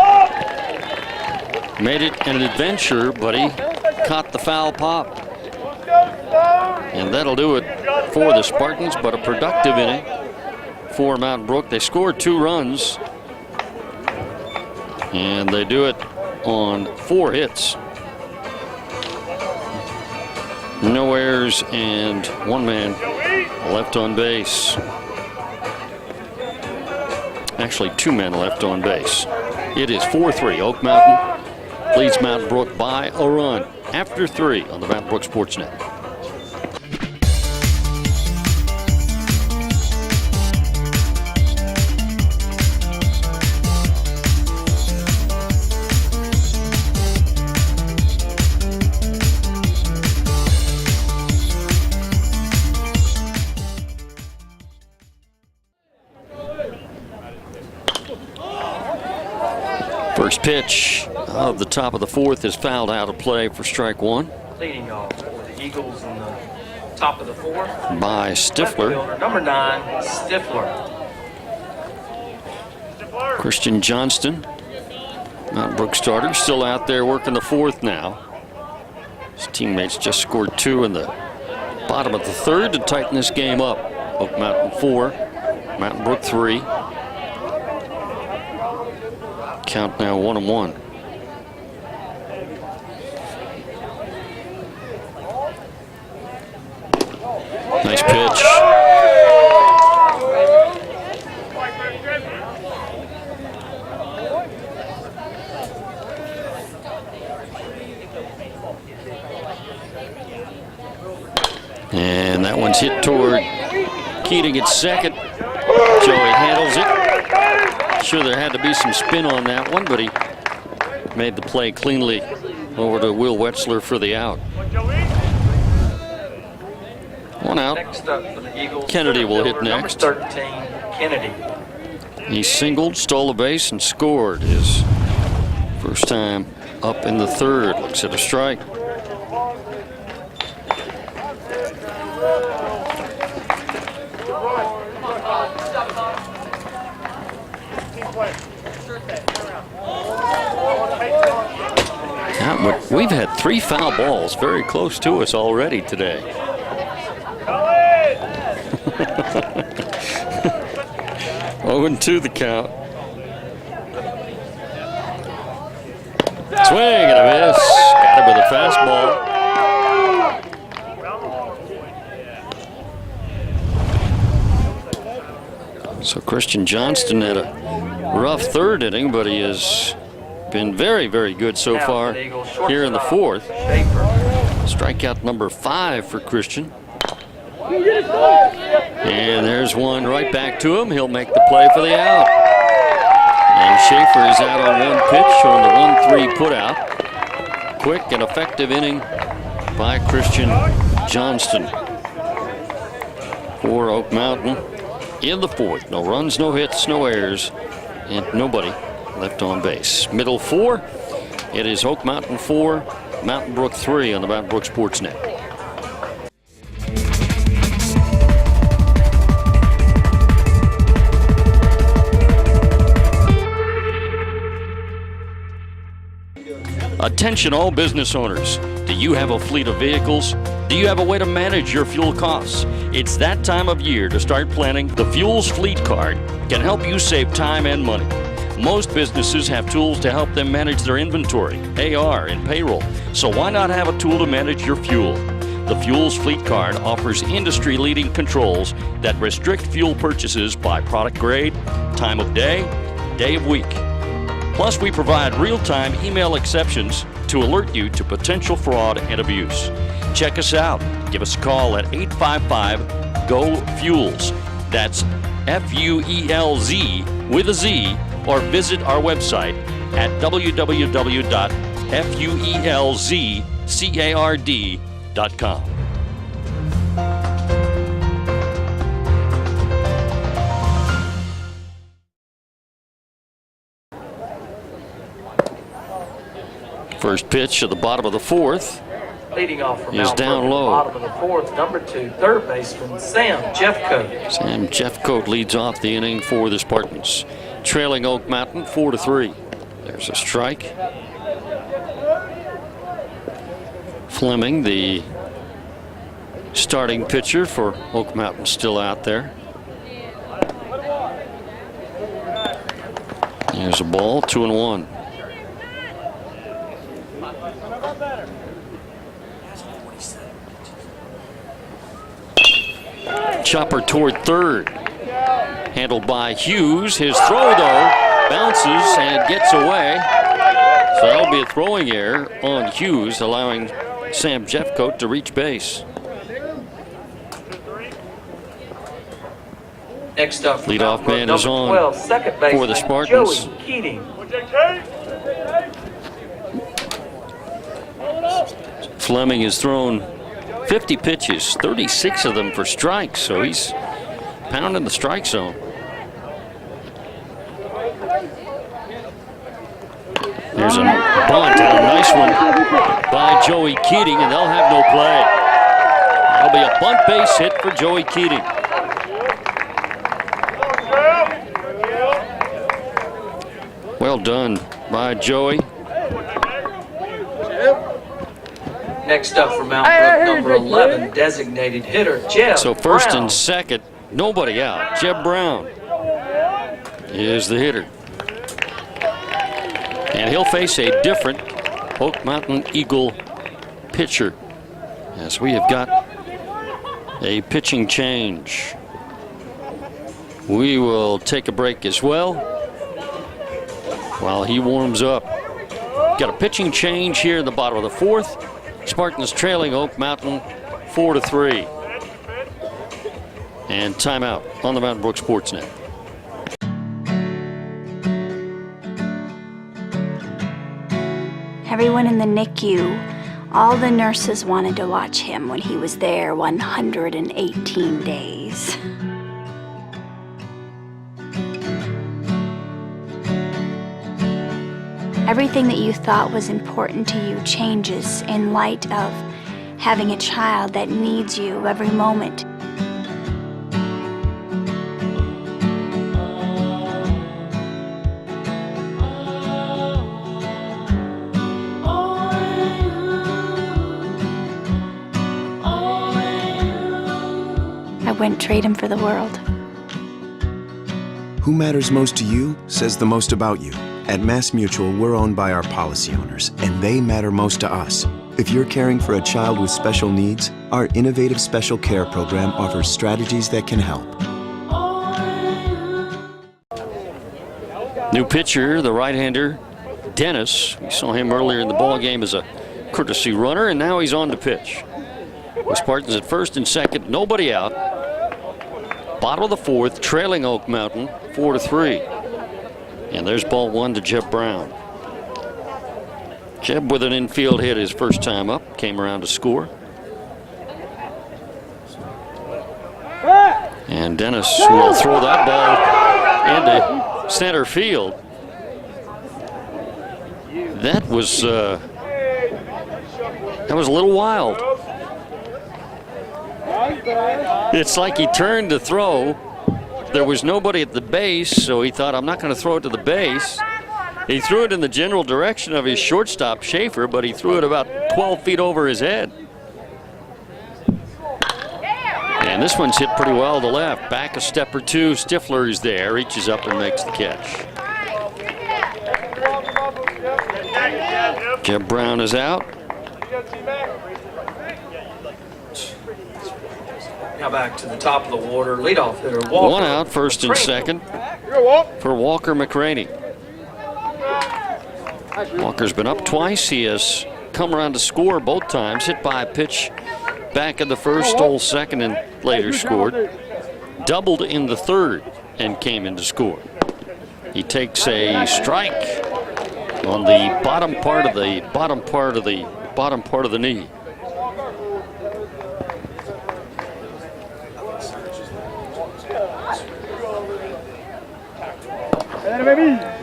made it an adventure, but he caught the foul pop. And that'll do it for the Spartans, but a productive inning for Mountain Brook. They scored 2 runs, and they do it on 4 hits. No errors and 1 man left on base. Actually, 2 men left on base. It is 4-3. Oak Mountain leads Mountain Brook by a run after 3 on the Mountain Brook Sports Net. First pitch of the top of the 4th is fouled out of play for strike 1. Leading off for the Eagles in the top of the 4th. By Stifler. Fielder, number 9, Stifler. Christian Johnston, Mountain Brook starter, still out there working the 4th now. His teammates just scored 2 in the bottom of the 3rd to tighten this game up. Oak Mountain 4, Mountain Brook 3. Count now 1-1. Nice pitch. And that one's hit toward Keating at second. Joey handles it. Sure, there had to be some spin on that one, but he made the play cleanly over to Will Wetzler for the out. One out. Next up for the Eagles, Kennedy will hit number next. 13, Kennedy. He singled, stole a base, and scored his first time up in the third. Looks at a strike. Yeah, we've had 3 foul balls very close to us already today. 0-2 the count. Swing and a miss. Got him with a fastball. So Christian Johnston had a rough third inning, but he has been very, very good so far here in the fourth. Strikeout number 5 for Christian. And there's one right back to him. He'll make the play for the out. And Schaefer is out on one pitch on the 1-3 put out. Quick and effective inning by Christian Johnston for Oak Mountain in the fourth. No runs, no hits, no errors, and nobody left on base. Middle 4. It is Oak Mountain 4, Mountain Brook 3 on the Mountain Brook Sportsnet. Attention all business owners. Do you have a fleet of vehicles? Do you have a way to manage your fuel costs? It's that time of year to start planning. The Fuels Fleet Card can help you save time and money. Most businesses have tools to help them manage their inventory, AR, and payroll. So why not have a tool to manage your fuel? The Fuels Fleet Card offers industry-leading controls that restrict fuel purchases by product grade, time of day, day of week. Plus, we provide real-time email exceptions to alert you to potential fraud and abuse. Check us out. Give us a call at 855-GO-FUELS. That's F-U-E-L-Z with a Z, or visit our website at www.fuelzcard.com. First pitch at the bottom of the fourth. Leading off from Is Mount down Brook, low. bottom of the fourth, number 2, third baseman Sam Jeffcoat. Sam Jeffcoat leads off the inning for the Spartans, trailing Oak Mountain 4-3. There's a strike. Fleming, the starting pitcher for Oak Mountain, still out there. There's a ball, 2-1. Chopper toward third. Handled by Hughes. His throw, though, bounces and gets away. So that'll be a throwing error on Hughes, allowing Sam Jeffcoat to reach base. Next up, Leadoff man is on 12, second baseman for the Spartans. Joey Keating. Fleming has thrown 50 pitches, 36 of them for strikes, so he's pounding the strike zone. There's a bunt and a nice one by Joey Keating, and they'll have no play. That'll be a bunt base hit for Joey Keating. Well done by Joey. Next up for Mount Brook, number 11, designated hitter Jeb So first Brown. and second, nobody out. Jeb Brown is the hitter. And he'll face a different Oak Mountain Eagle pitcher, as we have got a pitching change. We will take a break as well while he warms up. Got a pitching change here in the bottom of the fourth. Spartans trailing Oak Mountain 4-3. And timeout on the Mountain Brook Sportsnet. Everyone in the NICU, all the nurses wanted to watch him when he was there 118 days. Everything that you thought was important to you changes in light of having a child that needs you every moment. I wouldn't trade him for the world. Who matters most to you says the most about you. At Mass Mutual, we're owned by our policy owners, and they matter most to us. If you're caring for a child with special needs, our innovative special care program offers strategies that can help. New pitcher, the right-hander, Dennis. We saw him earlier in the ball game as a courtesy runner, and now he's on to pitch. The Spartans at first and second, nobody out. Bottom of the fourth, trailing Oak Mountain 4-3. And there's ball one to Jeb Brown. Jeb with an infield hit his first time up, came around to score. And Dennis will throw that ball into center field. That was a little wild. It's like he turned to throw. There was nobody at the base, so he thought, I'm not going to throw it to the base. He threw it in the general direction of his shortstop, Schaefer, but he threw it about 12 feet over his head. And this one's hit pretty well to left. Back a step or two. Stifler is there, reaches up and makes the catch. Jeb Brown is out. Now back to the top of the order. Leadoff hitter Walker. One out, first and second for Walker McCraney. Walker's been up twice. He has come around to score both times. Hit by a pitch back in the first, stole second, and later scored. Doubled in the third and came in to score. He takes a strike on the bottom part of the knee.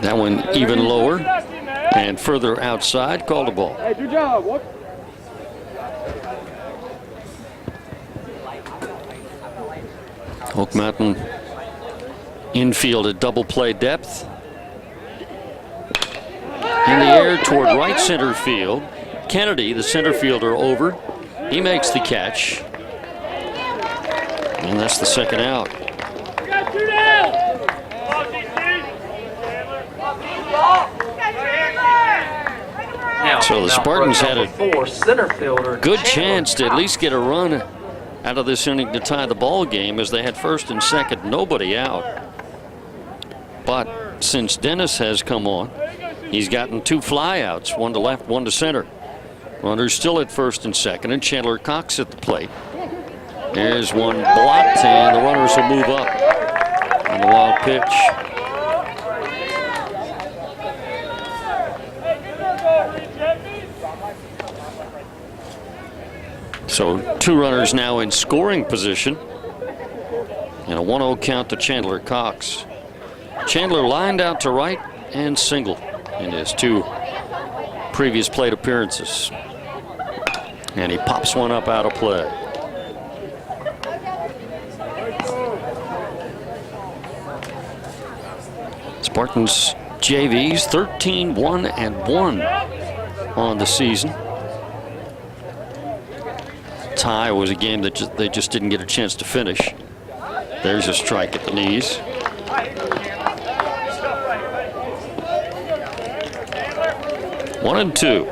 That one even lower and further outside, called a ball. Hey, good job. What? Oak Mountain infield at double play depth. In the air toward right center field. Kennedy, the center fielder, over. He makes the catch. And that's the second out. So the Spartans had a good chance to at least get a run out of this inning to tie the ball game, as they had first and second, nobody out. But since Dennis has come on, he's gotten two flyouts, one to left, one to center. Runners still at first and second, and Chandler Cox at the plate. There's one blocked, and the runners will move up on the wild pitch. So two runners now in scoring position, and a 1-0 count to Chandler Cox. Chandler lined out to right and singled in his two previous plate appearances. And he pops one up out of play. Spartans JVs 13-1-1 on the season. Tie was a game that they just didn't get a chance to finish. There's a strike at the knees. One and two.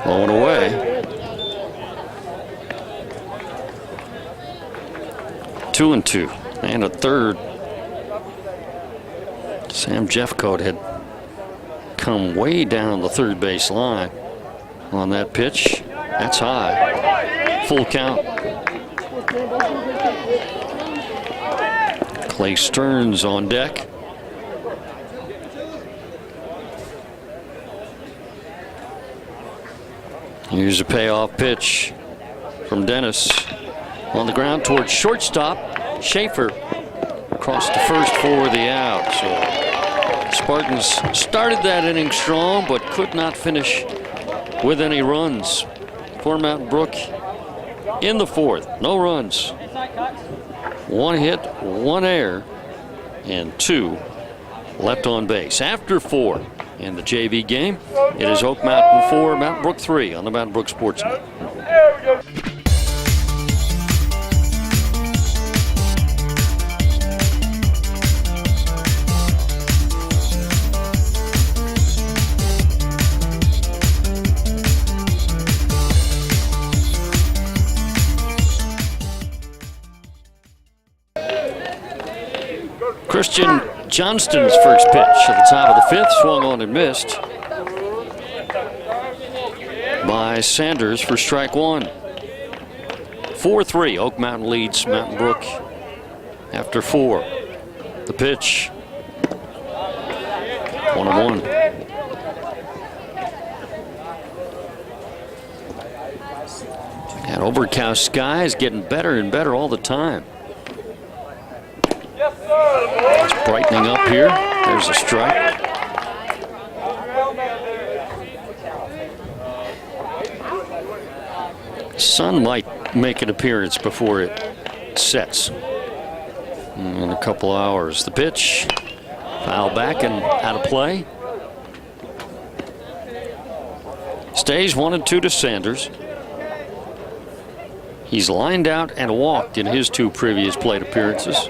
Blown away. 2-2 and a third. Sam Jeffcoat had come way down the third base line. on that pitch. That's high. Full count. Clay Stearns on deck. Here's a payoff pitch from Dennis. On the ground towards shortstop. Schaefer across to first for the out. So Spartans started that inning strong, but could not finish with any runs. For Mountain Brook in the fourth. No runs. 1 hit, 1 error, and 2 left on base. After 4 in the JV game, it is Oak Mountain 4, Mountain Brook 3 on the Mountain Brook Sports Net. Christian Johnston's first pitch at the top of the fifth, swung on and missed by Sanders for strike 1. 4-3, Oak Mountain leads Mountain Brook after 4. The pitch, 1-1. And overcast skies getting better and better all the time. It's brightening up here. There's a strike. Sun might make an appearance before it sets in a couple hours. The pitch, foul back and out of play. Stays 1-2 to Sanders. He's lined out and walked in his 2 previous plate appearances.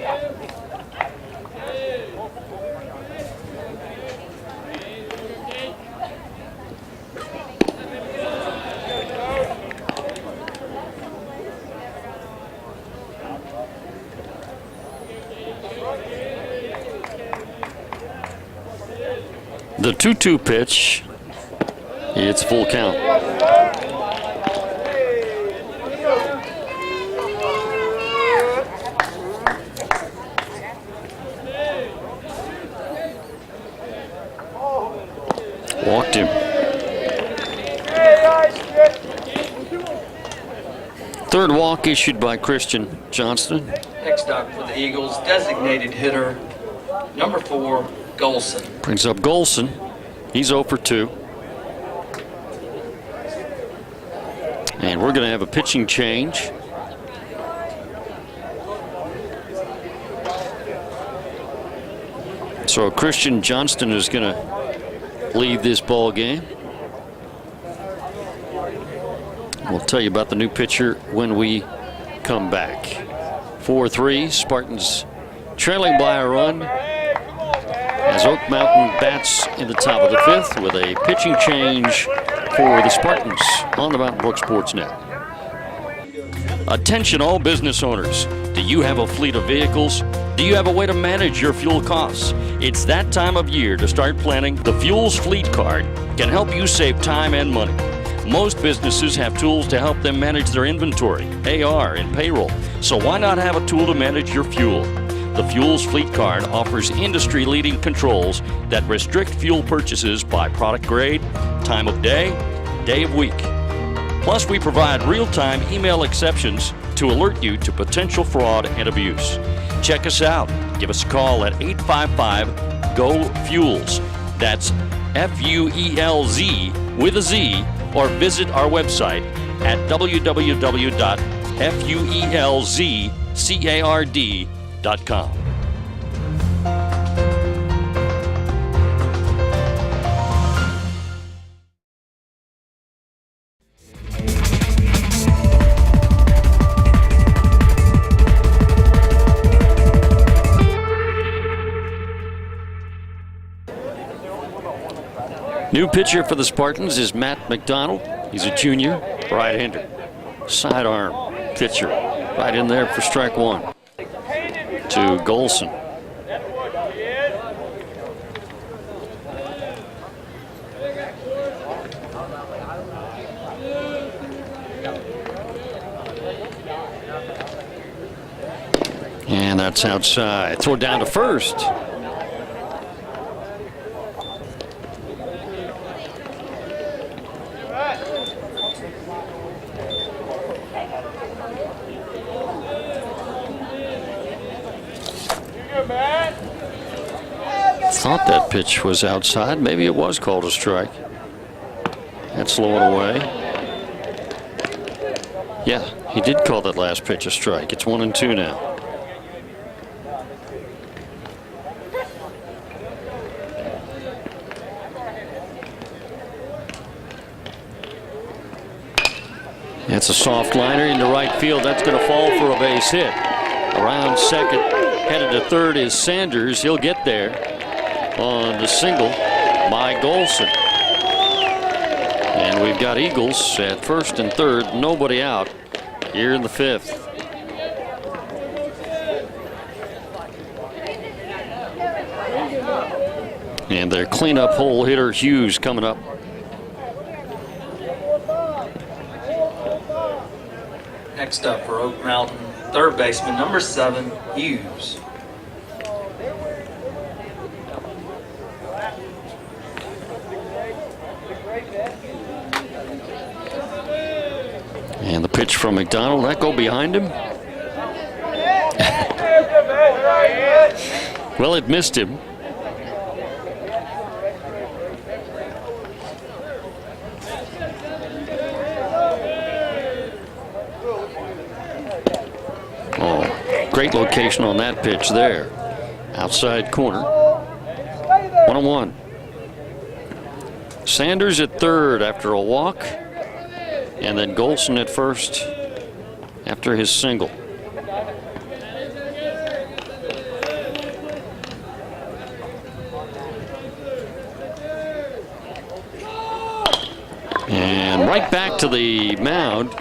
The 2-2 pitch, it's full count. Walked him. Third walk issued by Christian Johnston. Next up for the Eagles, designated hitter, number 4, Golson. Brings up Golson. He's 0 for 2. And we're going to have a pitching change. So Christian Johnston is going to lead this ball game. We'll tell you about the new pitcher when we come back. 4-3, Spartans trailing by a run as Oak Mountain bats in the top of the fifth with a pitching change for the Spartans on the Mountain Brook Sports Net. Attention all business owners. Do you have a fleet of vehicles? Do you have a way to manage your fuel costs? It's that time of year to start planning. The Fuels Fleet Card can help you save time and money. Most businesses have tools to help them manage their inventory, AR, and payroll. So why not have a tool to manage your fuel? The Fuels Fleet Card offers industry-leading controls that restrict fuel purchases by product grade, time of day, day of week. Plus, we provide real-time email exceptions to alert you to potential fraud and abuse. Check us out. Give us a call at 855-GO-FUELS. That's F-U-E-L-Z with a Z, or visit our website at www.fuelzcard.com. New pitcher for the Spartans is Matt McDonald. He's a junior, right-hander. Sidearm pitcher, right in there for strike 1 to Golson. And that's outside. Throw down to first. Thought that pitch was outside. Maybe it was called a strike. That's low and away. Yeah, he did call that last pitch a strike. It's 1-2 now. That's a soft liner into right field. That's going to fall for a base hit. Around second, headed to third is Sanders. He'll get there on the single by Golson. And we've got Eagles at first and third, nobody out here in the fifth. And their cleanup hole hitter Hughes coming up. Next up for Oak Mountain, third baseman, number 7, Hughes. And the pitch from McDonald, that go behind him? Well, it missed him. Oh, great location on that pitch there. Outside corner. 1-1. Sanders at third after a walk. And then Golson at first after his single. And right back to the mound.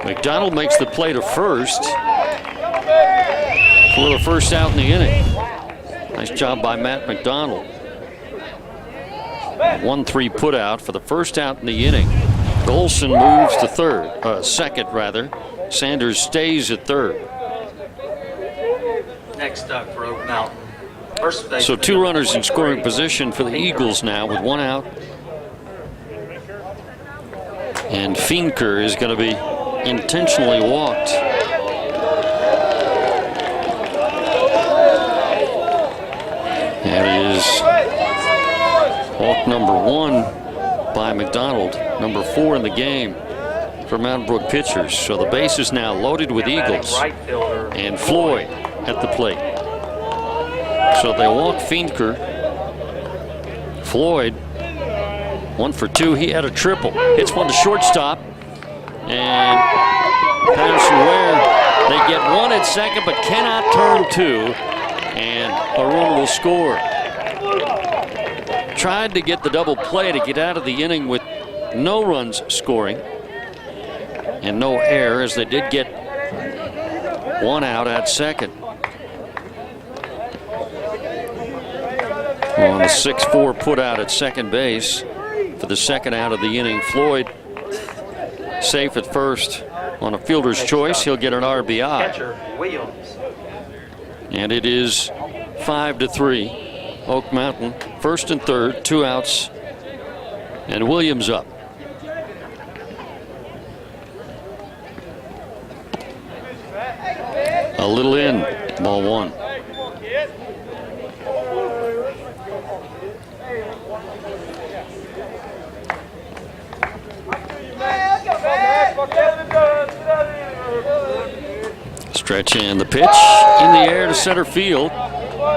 McDonald makes the play to first for the first out in the inning. Nice job by Matt McDonald. 1-3 put out for the first out in the inning. Golson moves to second rather. Sanders stays at third. Next up for Oak Mountain, first baseman. So 2 runners in scoring position for the Eagles now with 1 out. And Finker is going to be intentionally walked. That is walk number 1 by McDonald, number 4 in the game for Mountain Brook pitchers. So the base is now loaded with Eagles and Floyd at the plate. So they walk Finker. Floyd 1 for 2. He had a triple. Hits one to shortstop. And Patterson Ware, they get 1 at second but cannot turn 2. And a run will score. Tried to get the double play to get out of the inning with no runs scoring and no error, as they did get 1 out at second. On the 6-4 put out at second base for the second out of the inning. Floyd safe at first on a fielder's choice. He'll get an RBI. Catcher Williams. And it is 5-3. Oak Mountain first and third, 2 outs, and Williams up. A little in, ball 1. Stretch and the pitch in the air to center field.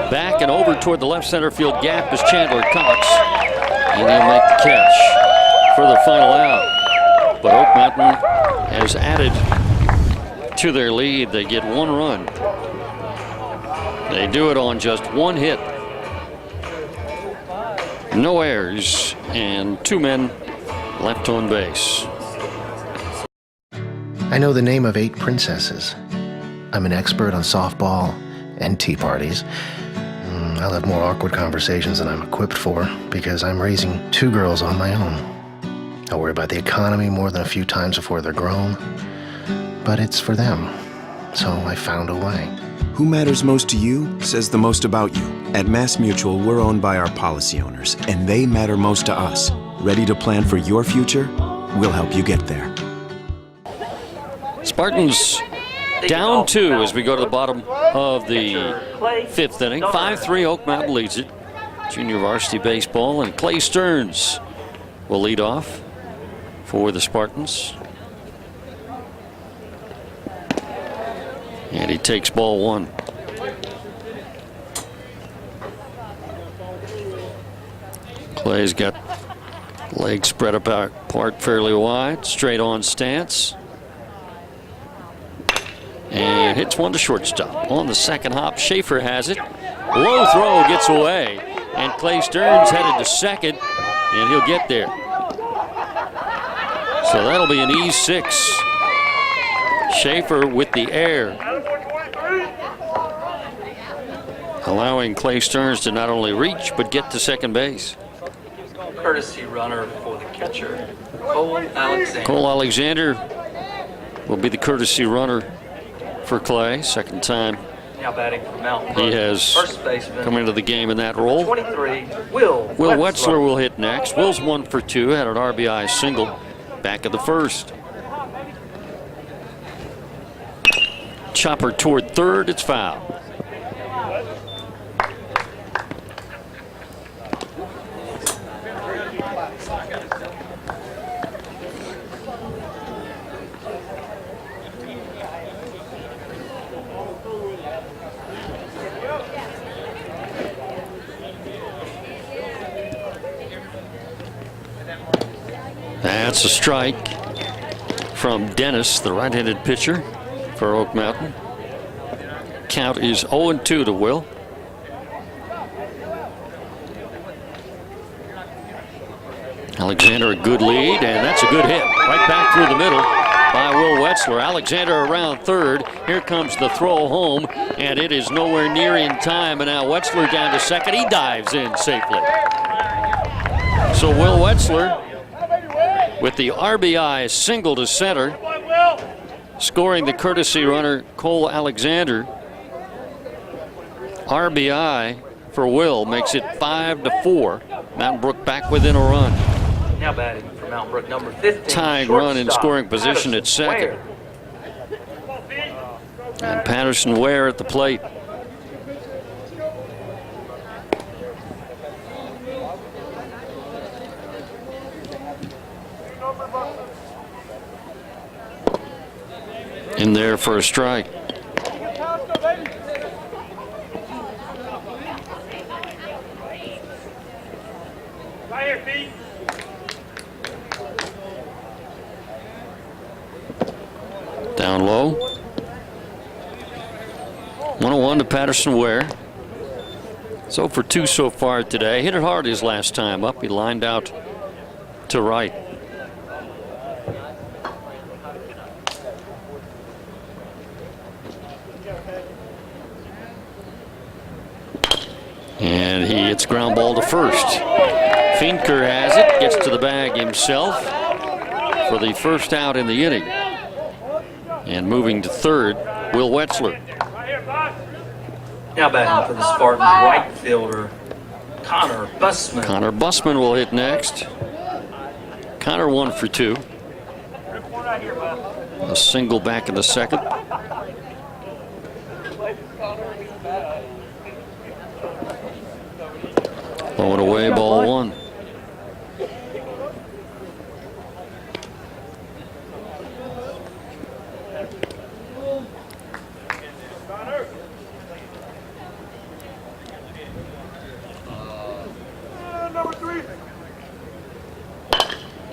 Back and over toward the left center field gap is Chandler Cox. And he'll make the catch for the final out. But Oak Mountain has added to their lead. They get 1 run. They do it on just 1 hit. No errors and 2 men left on base. I know the name of 8 princesses. I'm an expert on softball and tea parties. I'll have more awkward conversations than I'm equipped for because I'm raising 2 girls on my own. I worry about the economy more than a few times before they're grown, but it's for them, so I found a way. Who matters most to you says the most about you. At Mass Mutual, we're owned by our policy owners, and they matter most to us. Ready to plan for your future? We'll help you get there. Spartans down 2 as we go to the bottom of the 5th inning. 5-3, Oak Mountain leads it. Junior varsity baseball, and Clay Stearns will lead off for the Spartans. And he takes ball 1. Clay's got legs spread apart fairly wide, straight on stance. And hits one to shortstop. On the second hop, Schaefer has it. Low throw gets away. And Clay Stearns headed to second, and he'll get there. So that'll be an E6. Schaefer with the air, allowing Clay Stearns to not only reach but get to second base. Courtesy runner for the catcher, Cole Alexander. Cole Alexander will be the courtesy runner for Clay. Second time Now batting for Mountain Brook, he has first baseman, come into the game in that role. 23, Will Wetzler will hit next. Will's 1 for 2, had an RBI single back of the first. Chopper toward third, it's foul. That's a strike from Dennis, the right-handed pitcher for Oak Mountain. Count is 0-2 to Will. Alexander a good lead, and that's a good hit. Right back through the middle by Will Wetzler. Alexander around third. Here comes the throw home, and it is nowhere near in time. And now Wetzler down to second. He dives in safely. So Will Wetzler with the RBI single to center, scoring the courtesy runner Cole Alexander. RBI for Will makes it 5-4. Mountain Brook back within a run. Now batting for Mountain Brook, number 15. Tying run in shortstop, scoring position at second. And Patterson Ware at the plate. In there for a strike. Right here, Pete. Down low. 1-1 to Patterson Ware. So for 2 so far today. Hit it hard his last time up. He lined out to right. And he hits ground ball to first. Finker has it, gets to the bag himself for the first out in the inning. And moving to third, Will Wetzler. Now batting for the Spartans, right fielder, Connor Bussman. Connor Bussman will hit next. Connor 1 for 2. A single back in the second. Throwing away, ball 1.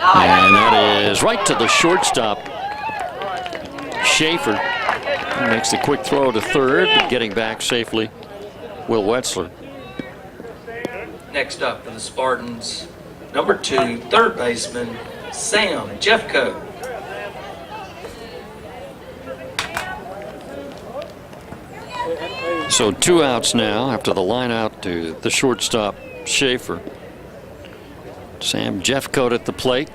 And that is right to the shortstop. Schaefer makes the quick throw to third, getting back safely. Will Wetzler. Next up for the Spartans, number 2, third baseman, Sam Jeffcoat. So 2 outs now after the line out to the shortstop, Schaefer. Sam Jeffcoat at the plate.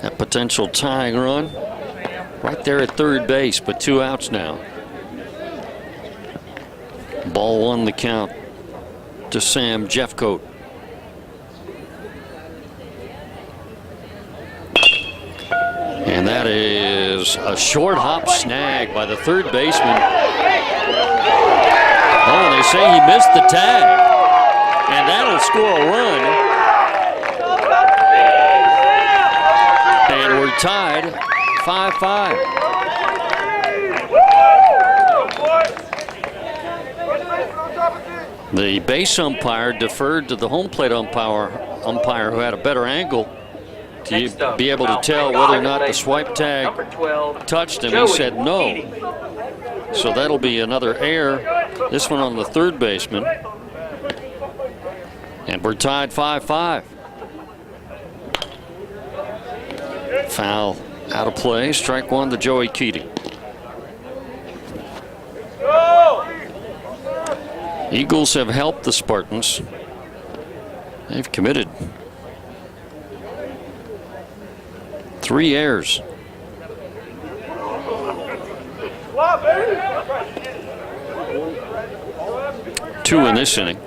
That potential tying run right there at third base, but 2 outs now. Ball 1 the count to Sam Jeffcoat. And that is a short hop snag by the third baseman. Oh, they say he missed the tag. And that'll score a run. And we're tied 5-5. The base umpire deferred to the home plate umpire who had a better angle to be able to tell whether or not the swipe tag touched him. He said no. So that'll be another error. This one on the third baseman. And we're tied 5-5. Foul out of play. Strike 1 to Joey Keating. Eagles have helped the Spartans. They've committed 3 errors. 2 in this inning.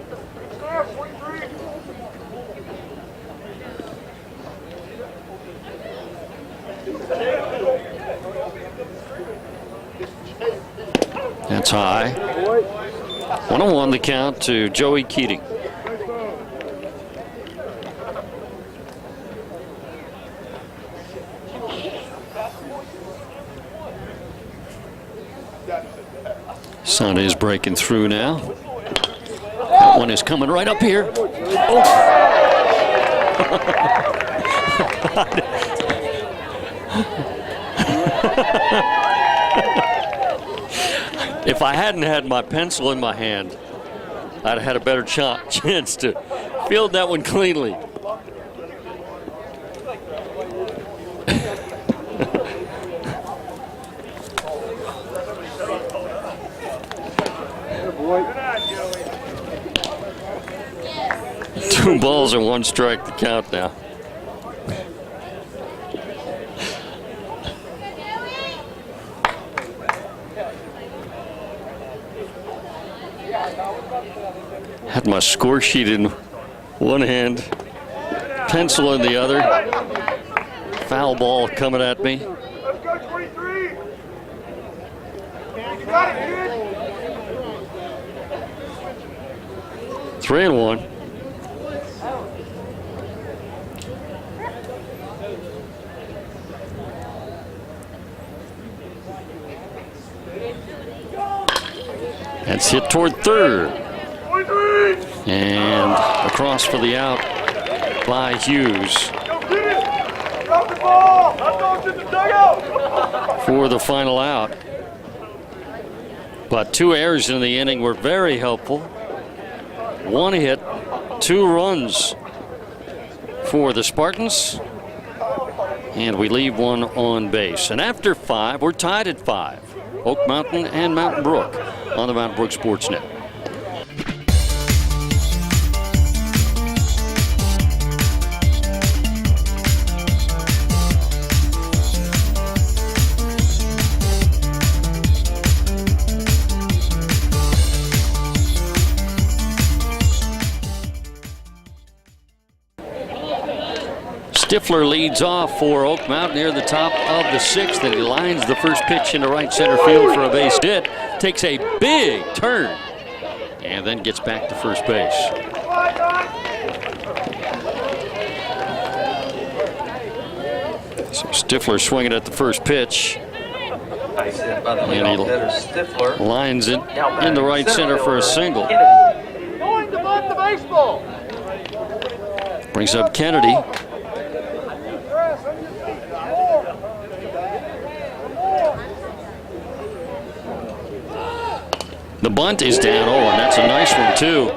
That's high. 1-1 the count to Joey Keating. Sun is breaking through now. That one is coming right up here. Oh. If I hadn't had my pencil in my hand, I'd have had a better chance to field that one cleanly. Two balls and 1 strike to count now. Had my score sheet in one hand, pencil in the other. Foul ball coming at me. Let's go, 23. You got it, kid. 3-1. That's hit toward third. And across for the out by Hughes. For the final out. But 2 errors in the inning were very helpful. 1 hit, 2 runs for the Spartans. And we leave 1 on base. And after 5, we're tied at 5. Oak Mountain and Mountain Brook on the Mountain Brook Sports Net. Stifler leads off for Oak Mountain near the top of the 6th, and he lines the first pitch into right center field for a base hit. Takes a big turn and then gets back to first base. So Stifler swinging at the first pitch. And he lines it in the right center for a single. Brings up Kennedy. The bunt is down. Oh, and that's a nice one, too.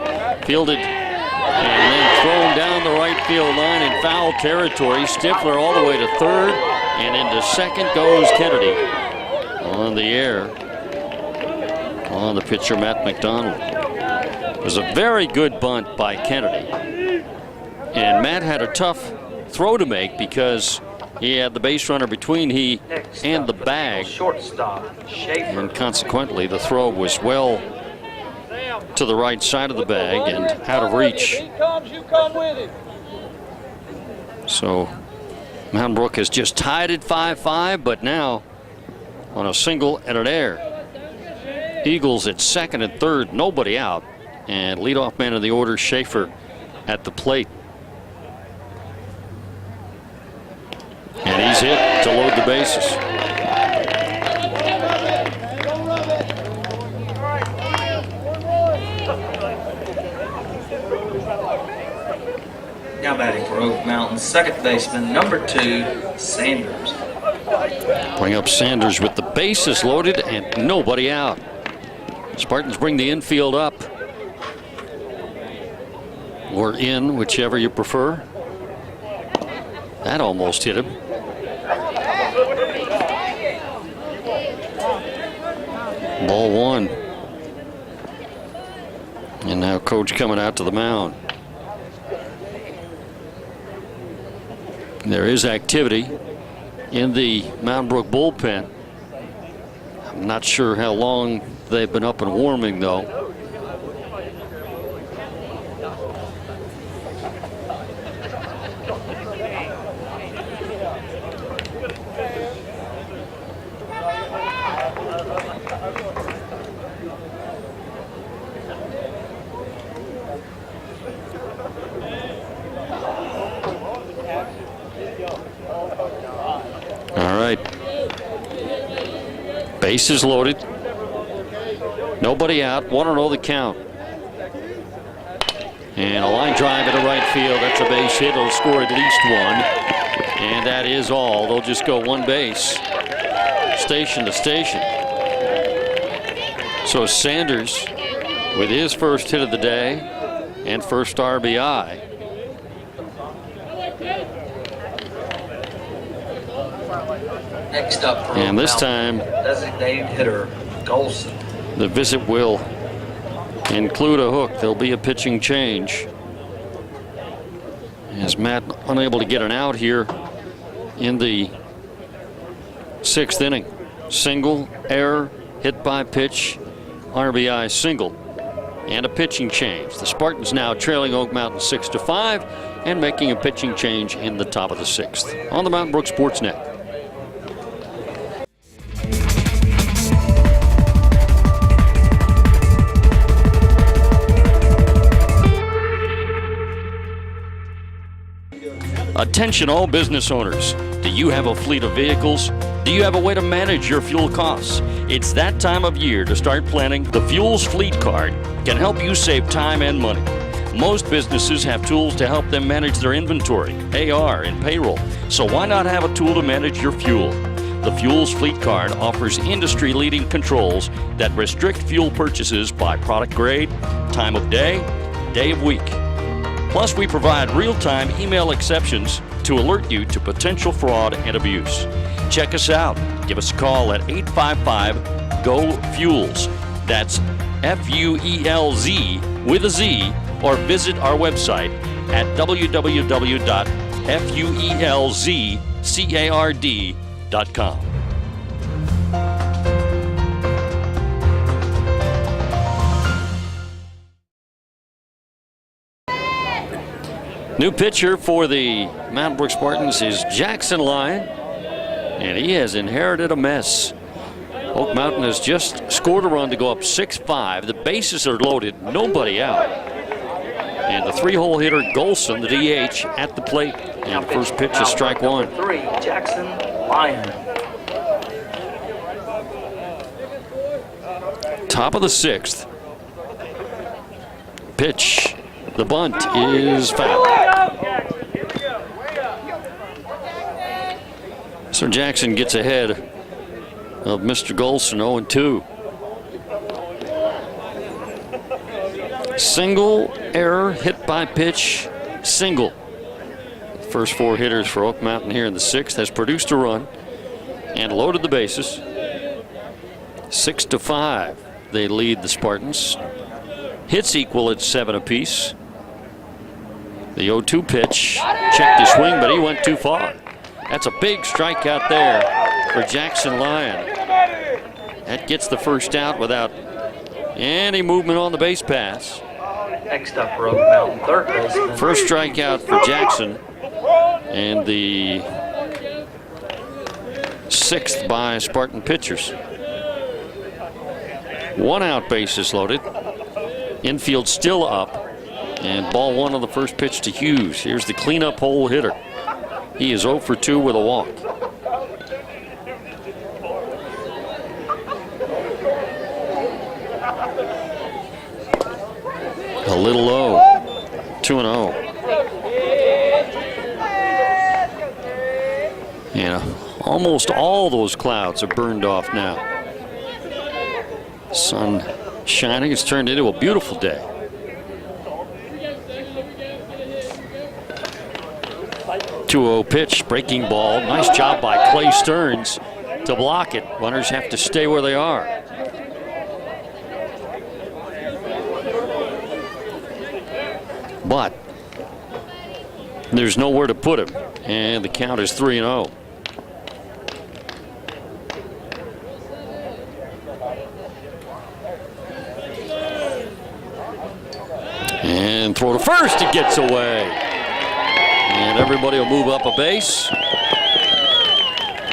Fielded and then thrown down the right field line in foul territory. Stifler all the way to third, and into second goes Kennedy. On the air on the pitcher, Matt McDonald. It was a very good bunt by Kennedy. And Matt had a tough throw to make because he had the base runner between he and the bag. And consequently, the throw was well to the right side of the bag and out of reach. If he comes, you come with him. So Mountain Brook has just tied at 5-5, but now on a single and an error. Eagles at second and third, nobody out, and leadoff man of the order, Schaefer, at the plate. And he's hit to load the bases. Now batting for Oak Mountain, second baseman, number 2, Sanders. Bring up Sanders with the bases loaded and nobody out. Spartans bring the infield up. Or in, whichever you prefer. That almost hit him. Ball 1. And now coach coming out to the mound. There is activity in the Mountain Brook bullpen. I'm not sure how long they've been up and warming, though. Bases loaded. Nobody out. 1-0 the count. And a line drive into right field. That's a base hit. It'll score at least one. And that is all. They'll just go one base. Station to station. So Sanders with his first hit of the day and first RBI. Next up for And this Mountain, time, designated hitter Golson. the visit will include a hook. There'll be a pitching change. As Matt unable to get an out here in the 6th inning. Single, error, hit by pitch, RBI single, and a pitching change. The Spartans now trailing Oak Mountain 6-5 and making a pitching change in the top of the 6th on the Mountain Brook Sports Net. Attention all business owners. Do you have a fleet of vehicles? Do you have a way to manage your fuel costs? It's that time of year to start planning. The Fuels Fleet Card can help you save time and money. Most businesses have tools to help them manage their inventory, AR, and payroll. So why not have a tool to manage your fuel? The Fuels Fleet Card offers industry-leading controls that restrict fuel purchases by product grade, time of day, day of week. Plus, we provide real-time email exceptions to alert you to potential fraud and abuse. Check us out. Give us a call at 855-GO-FUELS. That's F-U-E-L-Z with a Z, or visit our website at www.fuelzcard.com. New pitcher for the Mountain Brook Spartans is Jackson Lyon, and he has inherited a mess. Oak Mountain has just scored a run to go up 6-5. The bases are loaded, nobody out. And the 3-hole hitter Golson, the DH, at the plate. And the first pitch is strike one. 3, Jackson Lyon. Top of the 6th. Pitch. The bunt is foul. So Jackson gets ahead of Mr. Golson, 0-2. Single, error, hit by pitch, single. First 4 hitters for Oak Mountain here in the 6th has produced a run and loaded the bases. 6-5, they lead the Spartans. Hits equal at 7 apiece. The 0-2 pitch, checked his swing, but he went too far. That's a big strikeout there for Jackson Lyon. That gets the first out without Any movement on the base pass. Next up for Oak Mountain, third baseman. First strikeout for Jackson, and the 6th by Spartan pitchers. 1 out, bases loaded. Infield still up, and ball 1 on the first pitch to Hughes. Here's the cleanup hole hitter. He is 0 for 2 with a walk. A little low. 2-0. Yeah, almost all those clouds are burned off now. Sun shining. It's turned into a beautiful day. Two-0 pitch, breaking ball. Nice job by Clay Stearns to block it. Runners have to stay where they are. But there's nowhere to put him, and the count is 3-0. And throw to first, it gets away. And everybody will move up a base.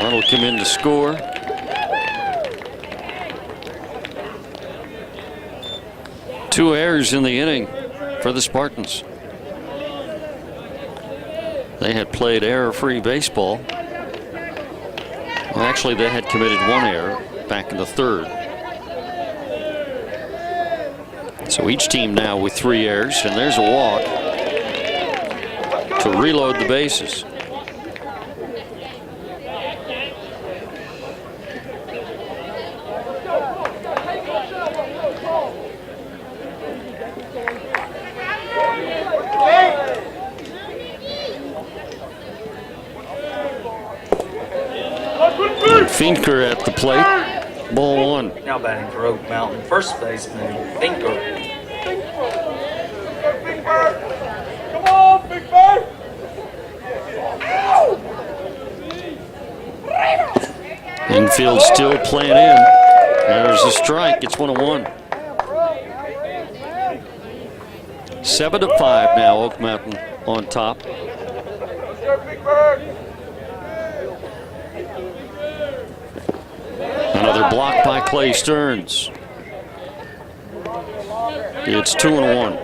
One will come in to score. Two errors in the inning for the Spartans. They had played error-free baseball. Well, actually, they had committed 1 error back in the 3rd. So each team now with 3 errors, and there's a walk to reload the bases. Finker at the plate. Ball 1. Now batting for Oak Mountain, first baseman Finker. Come on, Big Bird! Infield still playing in. There's a strike. It's 1-1. 7-5 now. Oak Mountain on top. Let's go, Big Bird! Another block by Clay Stearns. It's 2-1.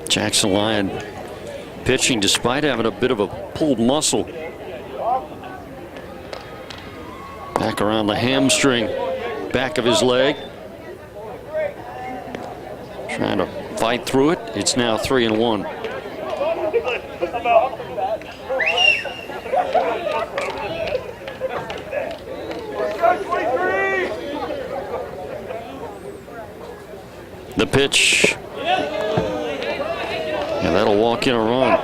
Jackson Lyon pitching despite having a bit of a pulled muscle. Back around the hamstring, back of his leg. Trying to fight through it. It's now 3-1. The pitch. And that'll walk in a run.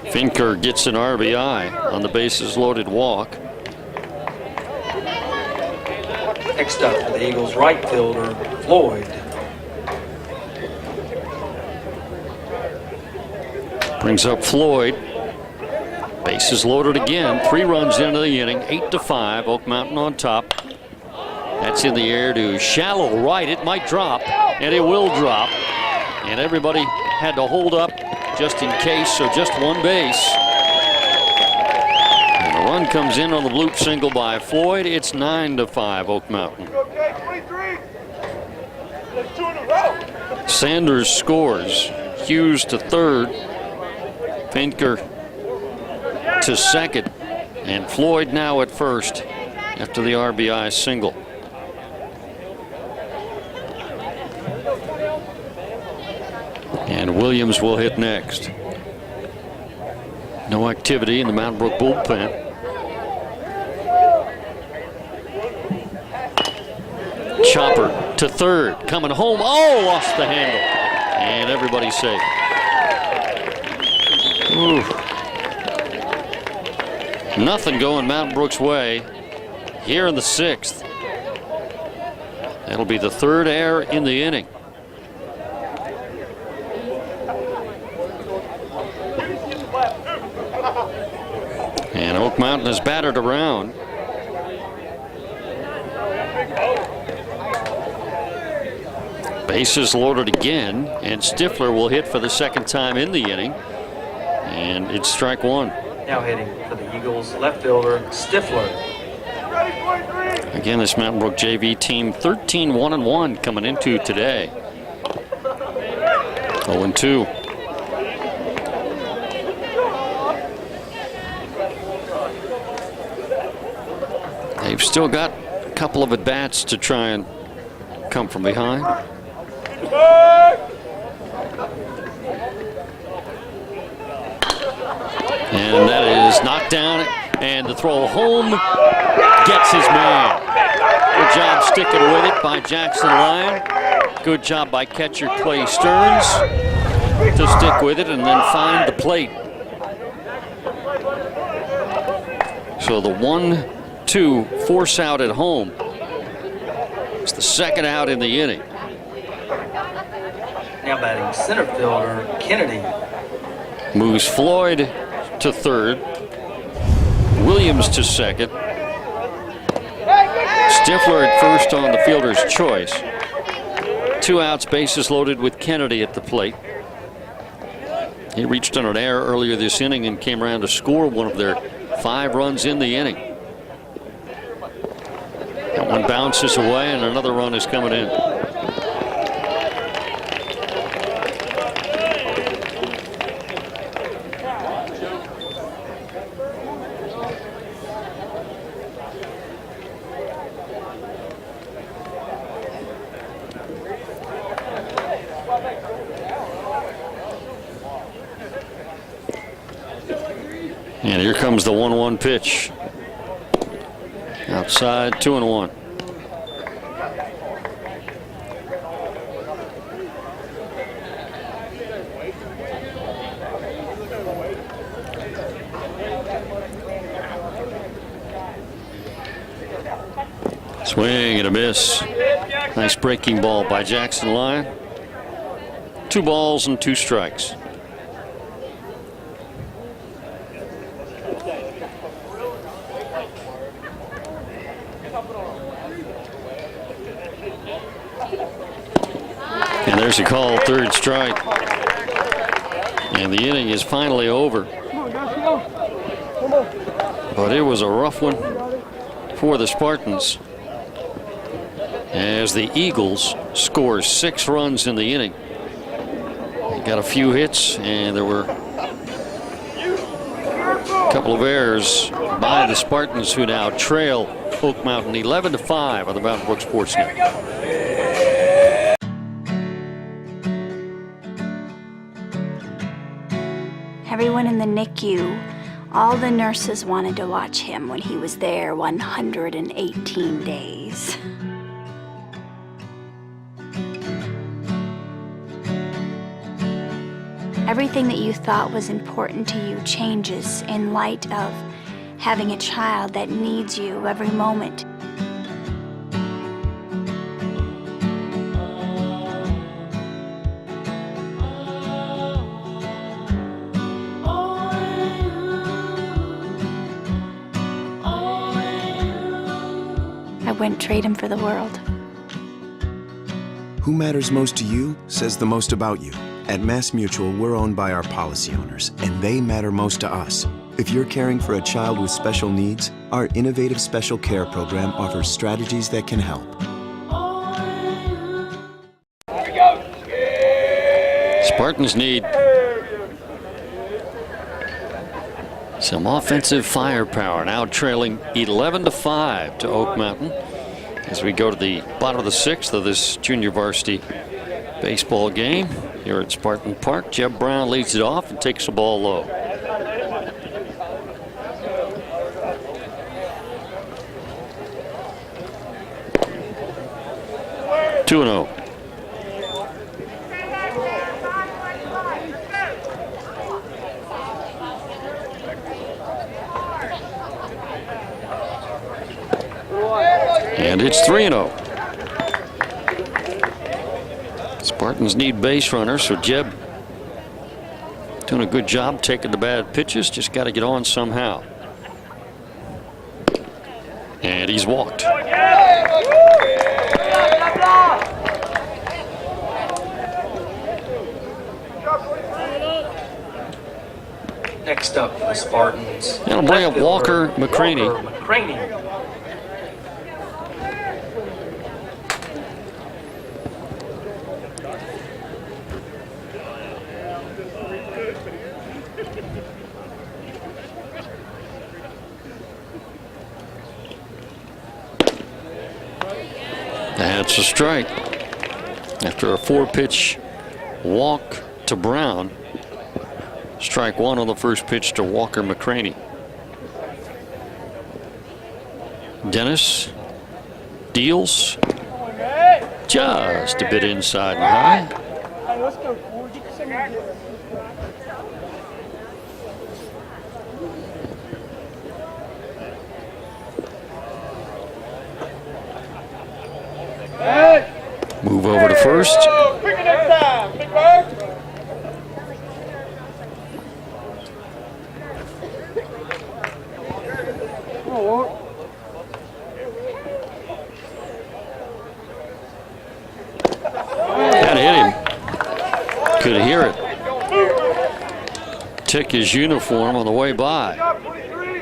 Finker gets an RBI on the bases loaded walk. Next up for the Eagles right fielder Floyd. Brings up Floyd. Bases loaded again. 3 runs into the inning. 8-5. Oak Mountain on top. That's in the air to shallow right. It might drop, and it will drop. And everybody had to hold up just in case, so just 1 base. And the run comes in on the bloop single by Floyd. It's 9-5 Oak Mountain. Okay, 23. Let's do it in a row. Sanders scores. Hughes to 3rd. Finker to 2nd. And Floyd now at 1st after the RBI single. And Williams will hit next. No activity in the Mountain Brook bullpen. Chopper to 3rd, coming home. Oh, lost the handle. And everybody's safe. Ooh. Nothing going Mountain Brook's way here in the 6th. That'll be the 3rd error in the inning. And Oak Mountain is battered around. Bases loaded again, and Stifler will hit for the second time in the inning. And it's strike one. Now hitting for the Eagles, left fielder Stifler. Again, this Mountain Brook JV team 13-1-1 coming into today. 0-2. They've still got a couple of at-bats to try and come from behind. And that is knocked down, and the throw home gets his man. Good job sticking with it by Jackson Lyon. Good job by catcher Clay Stearns to stick with it and then find the plate. So the 1-2 force out at home. It's the second out in the inning. Now batting center fielder Kennedy. Moves Floyd to third. Williams to second. Stifler at first on the fielder's choice. 2 outs, bases loaded with Kennedy at the plate. He reached on an error earlier this inning and came around to score one of their 5 runs in the inning. That one bounces away and another run is coming in. And here comes the 1-1 pitch. Outside, 2-1. Swing and a miss. Nice breaking ball by Jackson Lyon. 2 balls and 2 strikes. And there's a call, 3rd strike. And the inning is finally over. But it was a rough one for the Spartans, as the Eagles score 6 runs in the inning. They got a few hits, and there were a couple of errors by the Spartans, who now trail Oak Mountain 11-5 on the Mountain Brook Sports Network. Everyone in the NICU, all the nurses wanted to watch him when he was there 118 days. Everything that you thought was important to you changes in light of having a child that needs you every moment. I wouldn't trade him for the world. Who matters most to you says the most about you. At Mass Mutual, we're owned by our policy owners, and they matter most to us. If you're caring for a child with special needs, our innovative special care program offers strategies that can help. Spartans need some offensive firepower, now trailing 11-5 to Oak Mountain as we go to the bottom of the 6th of this junior varsity baseball game here at Spartan Park. Jeb Brown leads it off and takes the ball low. Two and 0. And it's 3-0. Spartans need base runners, so Jeb doing a good job taking the bad pitches. Just got to get on somehow. And he's walked. Next up for the Spartans. That'll bring up Walker McCraney. That's a strike. After a 4-pitch walk to Brown. Strike one on the first pitch to Walker McCraney. Dennis deals just a bit inside and high. Hey, let's go forward. Get the second. Move over to first. Quicker next time, Big Bird. That hit him. Could hear it. Tick his uniform on the way by.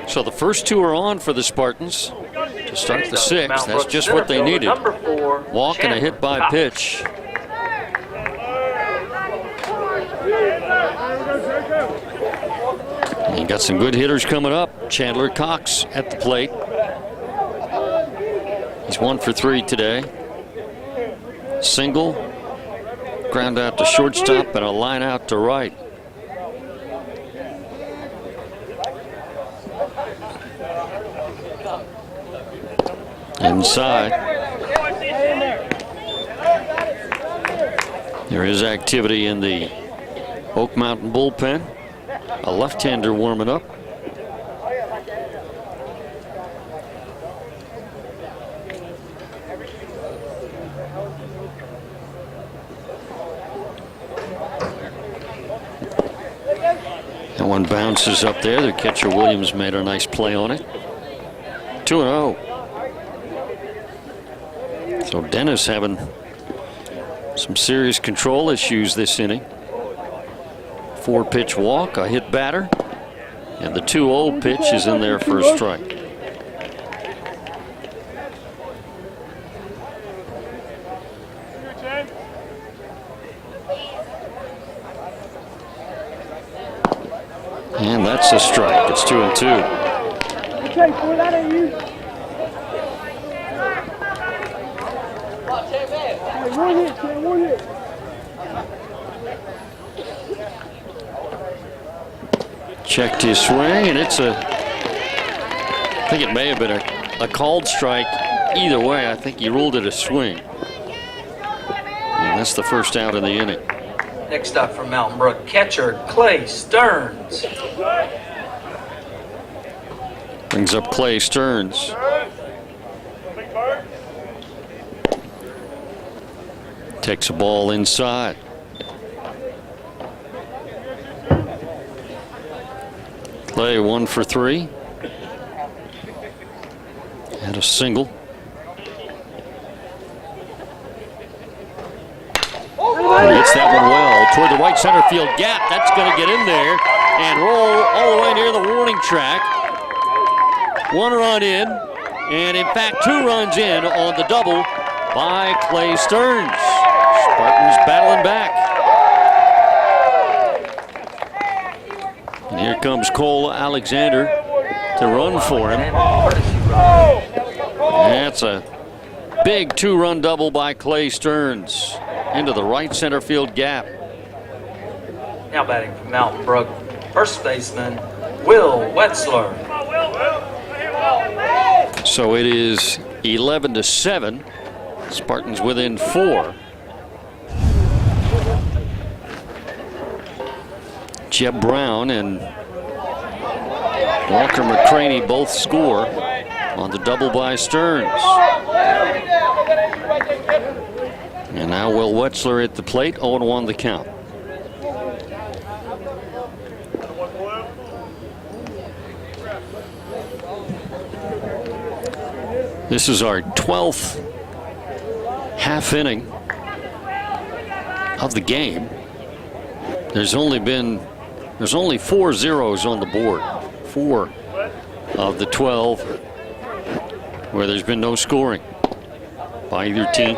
So the first two are on for the Spartans to start the sixth. That's just what they needed. Walk and a hit by pitch. You got some good hitters coming up. Chandler Cox at the plate. He's 1 for 3 today. Single, ground out to shortstop, and a line out to right. Inside. There is activity in the Oak Mountain bullpen. A left-hander warming up. And one bounces up there. The catcher Williams made a nice play on it. 2-0. So Dennis having some serious control issues this inning. 4-pitch walk, a hit batter, and the 2-0 pitch is in there for a strike. And that's a strike. It's 2-2. Okay, boy, that ain't you. Hey, one hit, Ken, one hit. Checked his swing, and it's a, I think it may have been a called strike either way. I think he ruled it a swing. And that's the first out in the inning. Next up from Mountain Brook, catcher Clay Stearns. Brings up Clay Stearns. Takes a ball inside. Clay 1 for 3. Had a single. And he hits that one well toward the right center field gap. That's going to get in there and roll all the way near the warning track. 1 run in, and in fact 2 runs in on the double by Clay Stearns. Spartans battling back. And here comes Cole Alexander to run for him. That's a big 2-run double by Clay Stearns into the right center field gap. Now batting from Mountain Brook, first baseman Will Wetzler. So it is 11-7. Spartans within 4. Jeb Brown and Walker McCraney both score on the double by Stearns. And now Will Wetzler at the plate, 0-1 the count. This is our 12th half inning of the game. There's only 4 zeros on the board. 4 of the 12 where there's been no scoring by either team.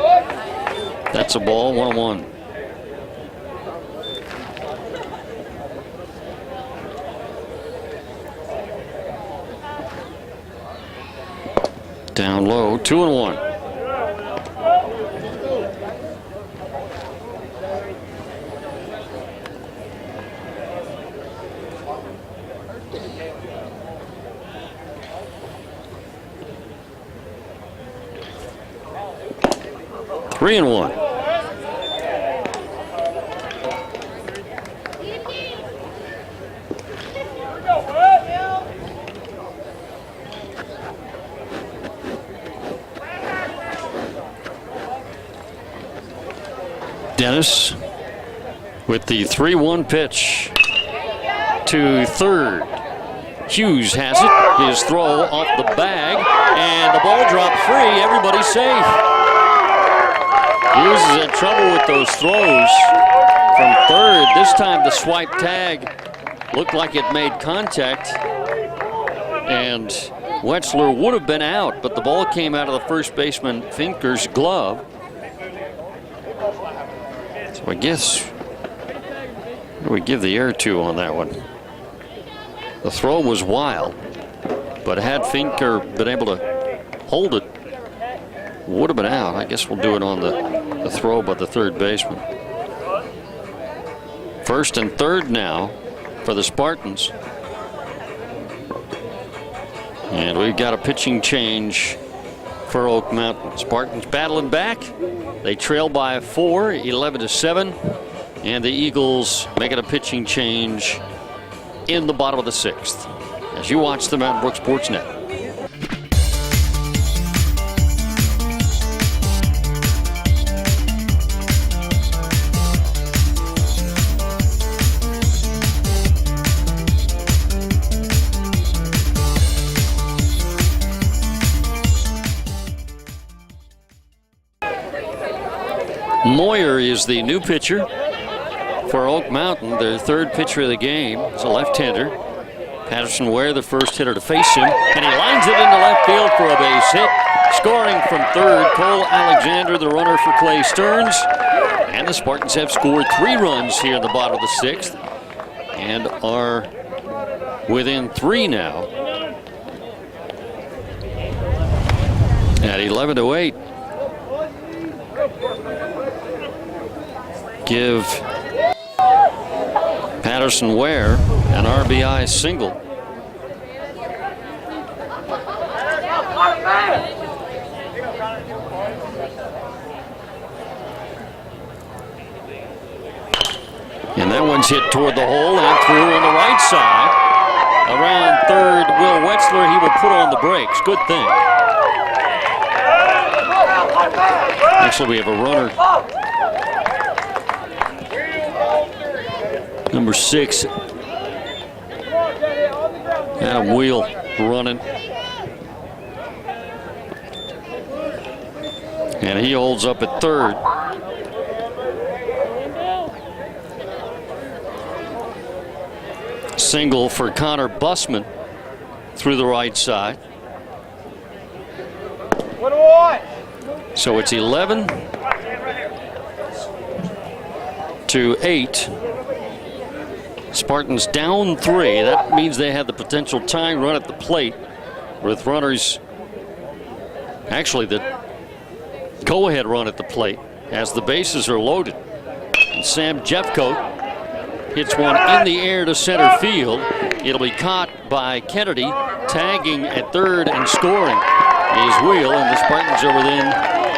That's a ball, 1-1. Down low, 2-1. Three and one. Dennis with the 3-1 pitch to third. Hughes has it. His throw off the bag, and the ball dropped free. Everybody's safe. Hughes is in trouble with those throws from third. This time the swipe tag looked like it made contact, and Wetzler would have been out, but the ball came out of the first baseman Finker's glove. So I guess who do we give the air to on that one? The throw was wild, but had Finker been able to hold it, would have been out. I guess we'll do it on the throw by the third baseman. First and third now for the Spartans. And we've got a pitching change for Oak Mountain. Spartans battling back. They trail by 4, 11-7. And the Eagles making a pitching change in the bottom of the 6th. As you watch the Mountain Brook Sports Net. Moyer is the new pitcher for Oak Mountain, their third pitcher of the game. It's a left-hander. Patterson Ware, the first hitter to face him, and he lines it into left field for a base hit. Scoring from third, Cole Alexander, the runner for Clay Stearns. And the Spartans have scored 3 runs here in the bottom of the 6th and are within 3 now at 11-8. Give Patterson Ware an RBI single. And that one's hit toward the hole and through on the right side. Around third, Will Wetzler, he will put on the brakes. Good thing. Actually, we have a runner. Number 6, Adam Wheel running. And he holds up at third. Single for Connor Bussman through the right side. So it's 11-8. Spartans down 3. That means they had the potential tying run at the plate with runners, actually the go-ahead run at the plate as the bases are loaded. And Sam Jeffcoat hits one in the air to center field. It'll be caught by Kennedy. Tagging at third and scoring is Wheel, and the Spartans are within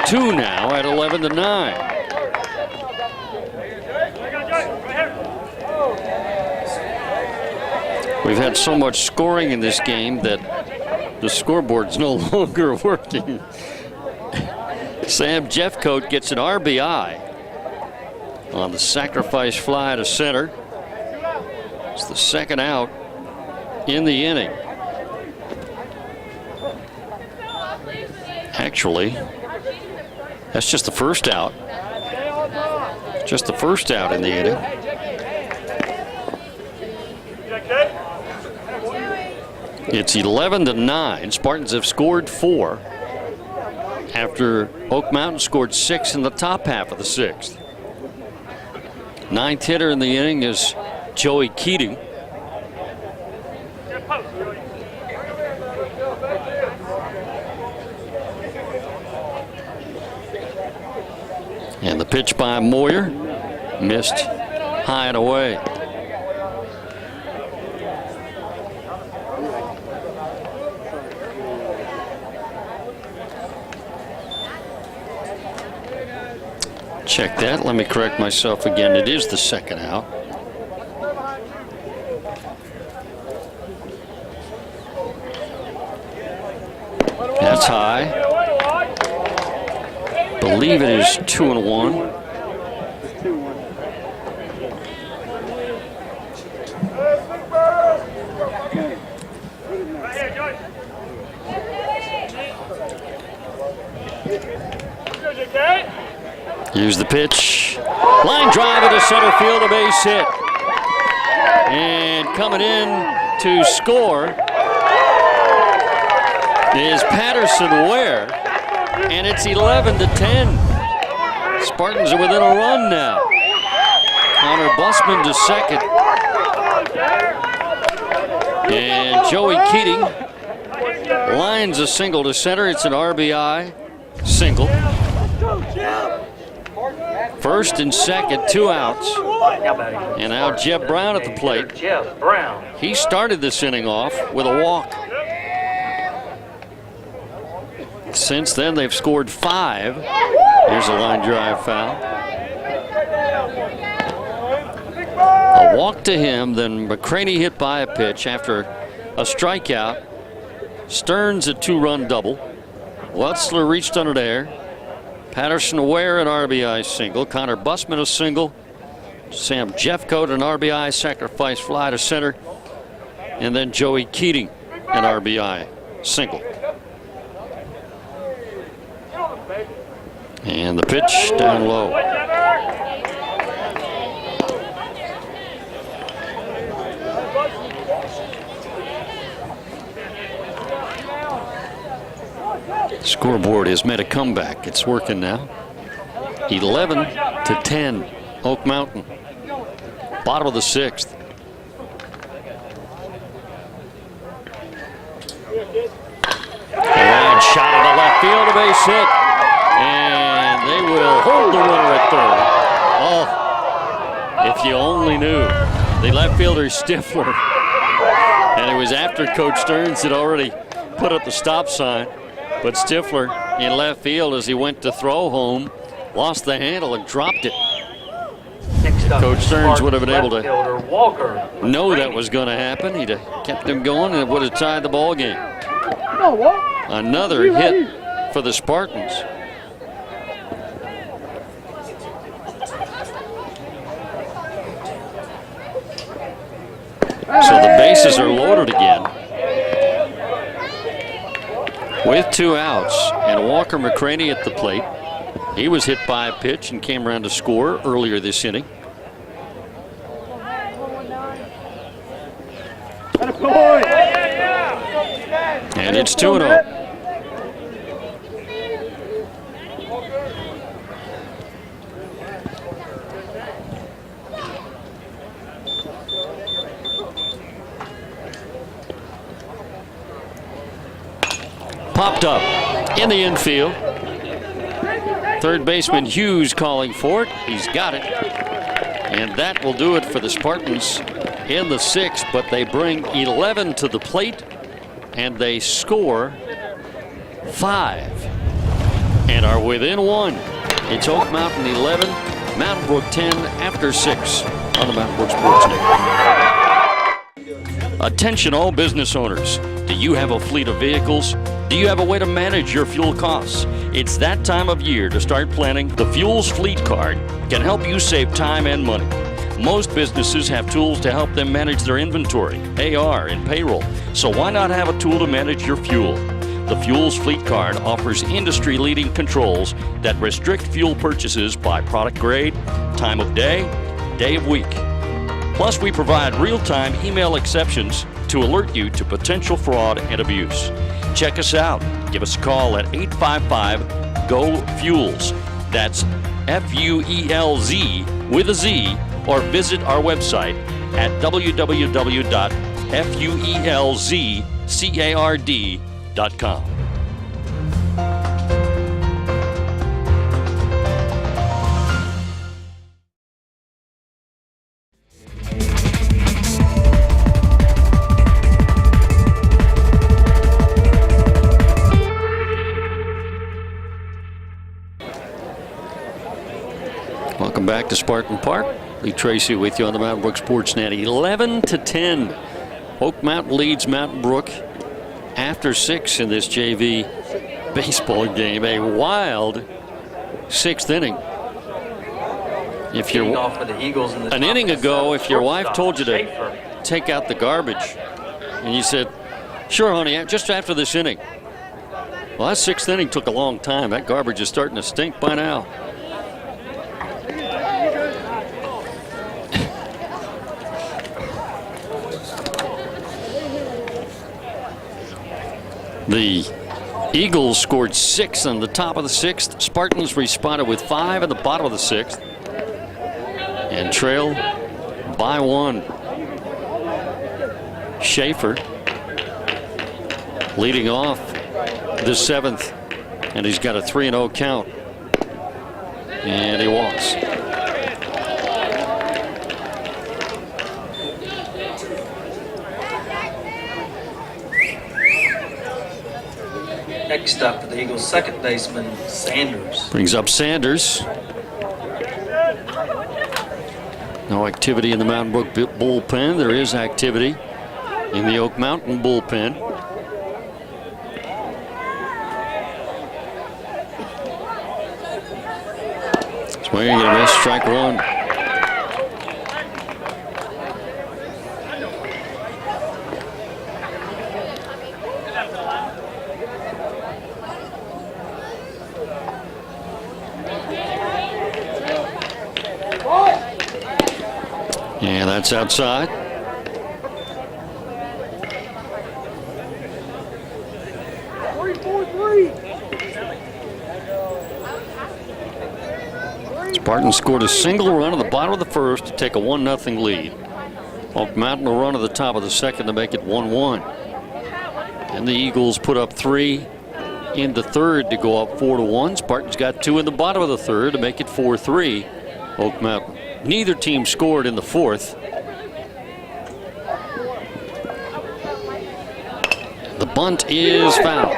2 now at 11-9. We've had so much scoring in this game that the scoreboard's no longer working. Sam Jeffcoat gets an RBI on the sacrifice fly to center. It's the second out in the inning. Actually, that's just the first out. Just the first out in the inning. It's 11-9. Spartans have scored 4 after Oak Mountain scored 6 in the top half of the 6th. 9th hitter in the inning is Joey Keating. And the pitch by Moyer missed high and away. Check that. Let me correct myself again. It is the second out. That's high. Believe it is 2-1. Here's the pitch. Line drive into center field, a base hit. And coming in to score is Patterson Ware. And it's 11-10. Spartans are within a run now. Connor Busman to second. And Joey Keating lines a single to center. It's an RBI single. First and second, 2 outs. And now Jeb Brown at the plate. Jeff Brown. He started this inning off with a walk. Since then, they've scored 5. Here's a line drive foul. A walk to him, then McCraney hit by a pitch after a strikeout. Stearns a 2-run double. Wetzler reached under there. Patterson Ware an RBI single. Connor Busman a single. Sam Jeffcoat an RBI sacrifice fly to center. And then Joey Keating an RBI single. And the pitch down low. Scoreboard has made a comeback. It's working now. 11-10. Oak Mountain. Bottom of the 6th. And shot into left field, a base hit. And they will hold the runner at third. Oh, if you only knew. The left fielder Stifler. And it was after Coach Stearns had already put up the stop sign. But Stifler in left field as he went to throw home, lost the handle and dropped it. Coach Stearns would have been able to know that was going to happen. He'd have kept him going and it would have tied the ball game. Another hit for the Spartans. So the bases are loaded again. With 2 outs and Walker McCraney at the plate. He was hit by a pitch and came around to score earlier this inning. And it's 2-0. Popped up in the infield. Third baseman Hughes calling for it. He's got it. And that will do it for the Spartans in the 6th, but they bring 11 to the plate and they score 5 and are within 1. It's Oak Mountain 11, Mountain Brook 10 after 6 on the Mountain Brook Sports Network. Attention all business owners. Do you have a fleet of vehicles? Do you have a way to manage your fuel costs? It's that time of year to start planning. The Fuels Fleet Card can help you save time and money. Most businesses have tools to help them manage their inventory, AR, and payroll. So why not have a tool to manage your fuel? The Fuels Fleet Card offers industry-leading controls that restrict fuel purchases by product grade, time of day of week. Plus, we provide real-time email exceptions to alert you to potential fraud and abuse. Check us out. Give us a call at 855-GO-FUELS. That's F-U-E-L-Z with a Z, or visit our website at www.fuelzcard.com. Welcome back to Spartan Park. Lee Tracy with you on the Mountain Brook Sportsnet. 11-10. Oak Mountain leads Mountain Brook after 6 in this JV baseball game. A wild 6th inning. If you're Leading off for the Eagles in the an top inning of the ago, seventh, if your wife shortstop, told you to Schaefer. take out the garbage, and you said, "Sure, honey, just after this inning." Well, that 6th inning took a long time. That garbage is starting to stink by now. The Eagles scored 6 on the top of the 6th. Spartans responded with 5 in the bottom of the 6th and trailed by 1. Schaefer leading off the 7th, and he's got a 3-0 count, and he walks. Next up for the Eagles, second baseman Sanders. Brings up Sanders. No activity in the Mountain Brook bullpen. There is activity in the Oak Mountain bullpen. Swing and a miss, strike 1. And that's outside. Spartans scored a single run at the bottom of the 1st to take a 1-0 lead. Oak Mountain a run at the top of the 2nd to make it 1-1. And the Eagles put up 3 in the 3rd to go up 4-1. Spartans got 2 in the bottom of the 3rd to make it 4-3. Oak Mountain. Neither team scored in the 4th. The bunt is foul.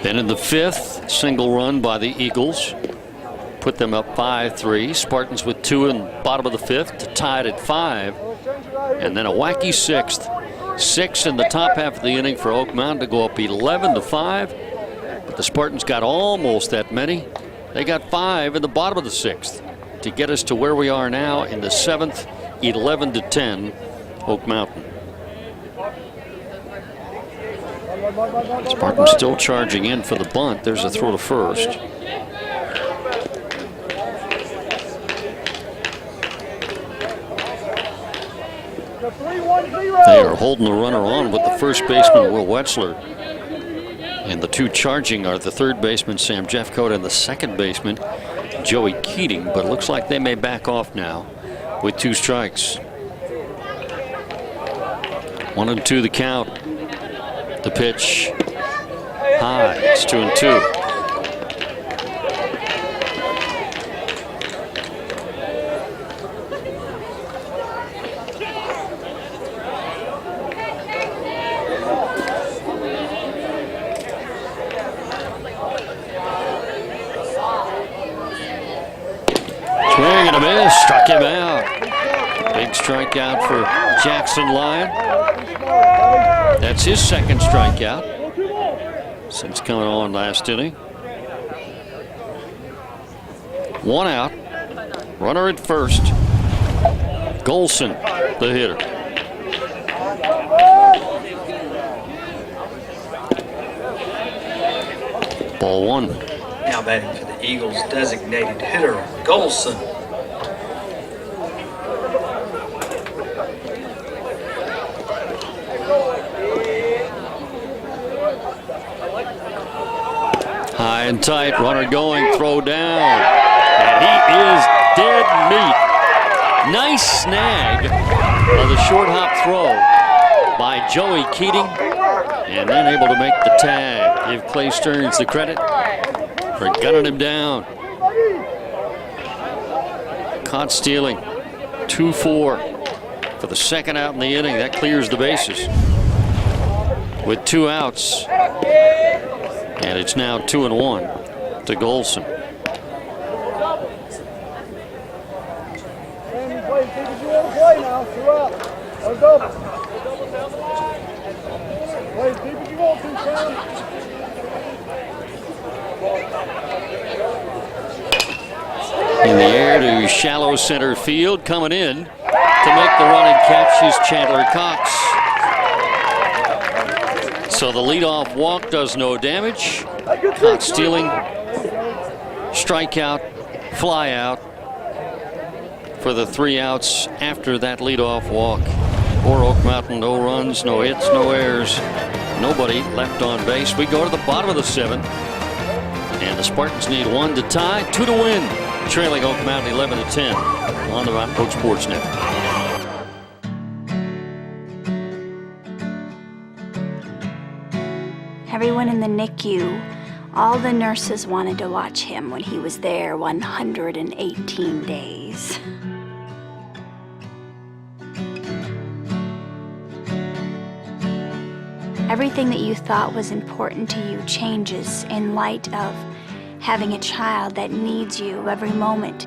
Then in the 5th, single run by the Eagles put them up 5-3. Spartans with 2 in the bottom of the 5th to tie it at 5. And then a wacky 6th. 6 in the top half of the inning for Oak Mountain to go up 11-5. But the Spartans got almost that many. They got 5 in the bottom of the 6th to get us to where we are now in the 7th, 11-10, Oak Mountain. Spartans still charging in for the bunt. There's a throw to first. They are holding the runner on with the first baseman, Will Wetzler. And the 2 charging are the 3rd baseman, Sam Jeffcoat, and the 2nd baseman, Joey Keating. But it looks like they may back off now with 2 strikes. 1-2 the count. The pitch high. It's 2-2. Swing and a miss, struck him out. Big strikeout for Jackson Lyon. That's his 2nd strikeout since coming on last inning. 1 out. Runner at first. Golson, the hitter. Ball one. Now batting for the Eagles' designated hitter, Golson. High and tight, runner going, throw down. And he is dead meat. Nice snag of the short hop throw by Joey Keating. And then able to make the tag. Give Clay Stearns the credit for gunning him down. Caught stealing. 2-4 for the second out in the inning. That clears the bases. With 2 outs. And it's now 2-1 to Golson. Play now, 2 out. No double. Play as deep as you want to, Sam. In the air to shallow center field. Coming in to make the running catch is Chandler Cox. So the leadoff walk does no damage. Caught stealing. Strikeout. Fly out. For the 3 outs after that leadoff walk. For Oak Mountain, no runs, no hits, no errors. Nobody left on base. We go to the bottom of the 7th. And the Spartans need 1 to tie, 2 to win. Trailing Oak Mountain 11-10 on the Mountain Oak Sports Network. Everyone in the NICU, all the nurses wanted to watch him when he was there 118 days. Everything that you thought was important to you changes in light of having a child that needs you every moment.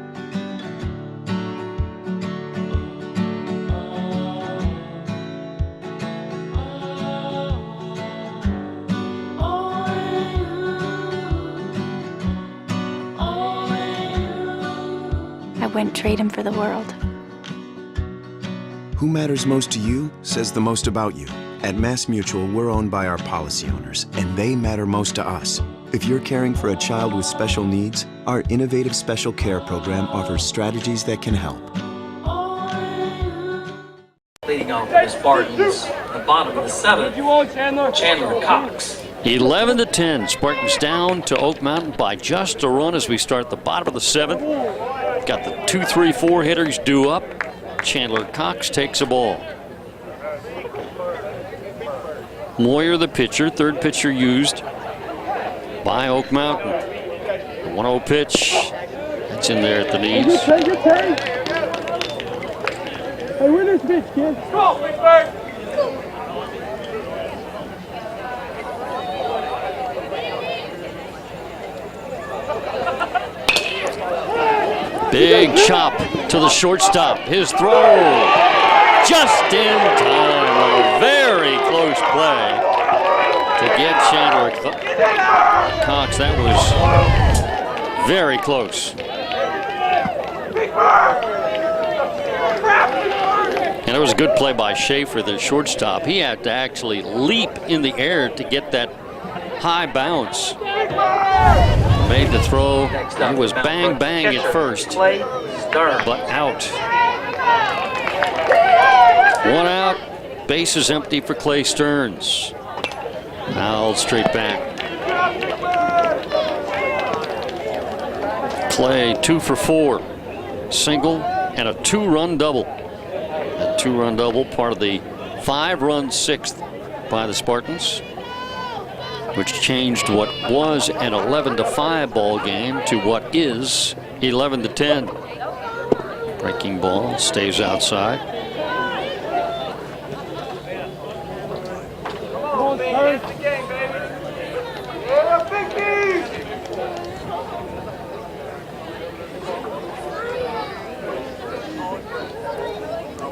I wouldn't trade him for the world. Who matters most to you says the most about you. At MassMutual, we're owned by our policy owners, and they matter most to us. If you're caring for a child with special needs, our innovative special care program offers strategies that can help. Leading off for the Spartans, the bottom of the 7th, Chandler Cox. 11-10. Spartans down to Oak Mountain by just a run as we start the bottom of the 7th. Got the 2-3-4 hitters due up. Chandler Cox takes a ball. Moyer the pitcher, 3rd pitcher used by Oak Mountain. The 1-0 pitch. That's in there at the knees. Good take. Hey, win this pitch, kid. Go, big bird. Big chop to the shortstop. His throw just in time. A very close play to get Chandler Cox. That was very close. And it was a good play by Schaefer, the shortstop. He had to actually leap in the air to get that high bounce. Made the throw. It was bang bang at first, but out. 1 out. Base is empty for Clay Stearns. Fouled straight back. Clay 2 for 4. Single and a 2-run double. That 2-run double part of the 5-run 6th by the Spartans, which changed what was an 11-5 ball game to what is 11-10. Breaking ball stays outside.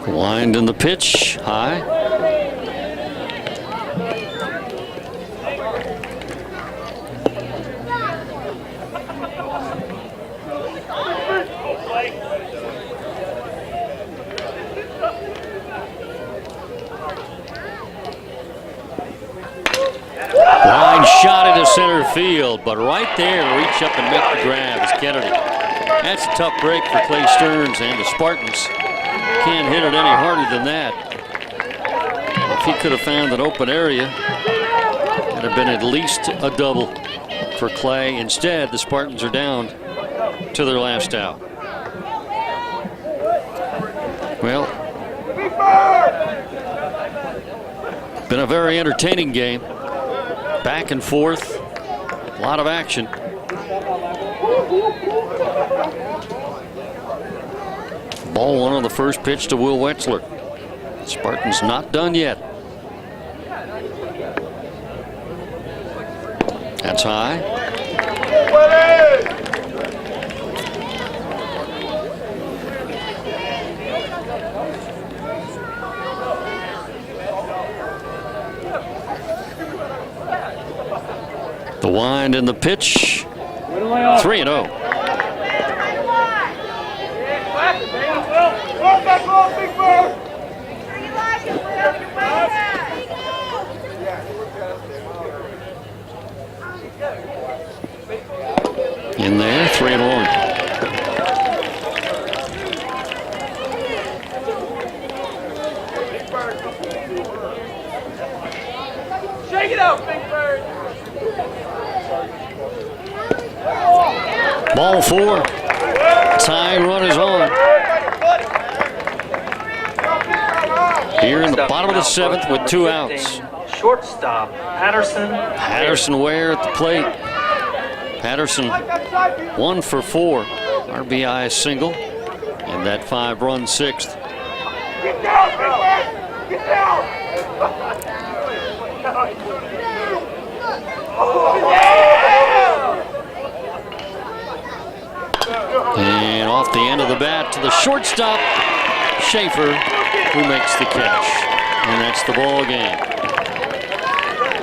Wind in the pitch, high. Line shot into center field, but right there to reach up and make the grab is Kennedy. That's a tough break for Clay Stearns and the Spartans. Can't hit it any harder than that. If he could have found an open area, it would have been at least a double for Clay. Instead, the Spartans are down to their last out. Well, been a very entertaining game. Back and forth, a lot of action. Ball one on the first pitch to Will Wetzler. Spartans not done yet. That's high. The wind and the pitch. 3-0. In there, 3-1. Shake it out, Big Bird. Ball four. Tying run is on. Here in the bottom of the seventh with 2 outs. Shortstop Patterson. Patterson Ware at the plate. Patterson 1 for 4. RBI single in that 5-run sixth. Get down, Big Bird. Get down. And off the end of the bat to the shortstop, Schaefer, who makes the catch. And that's the ball game.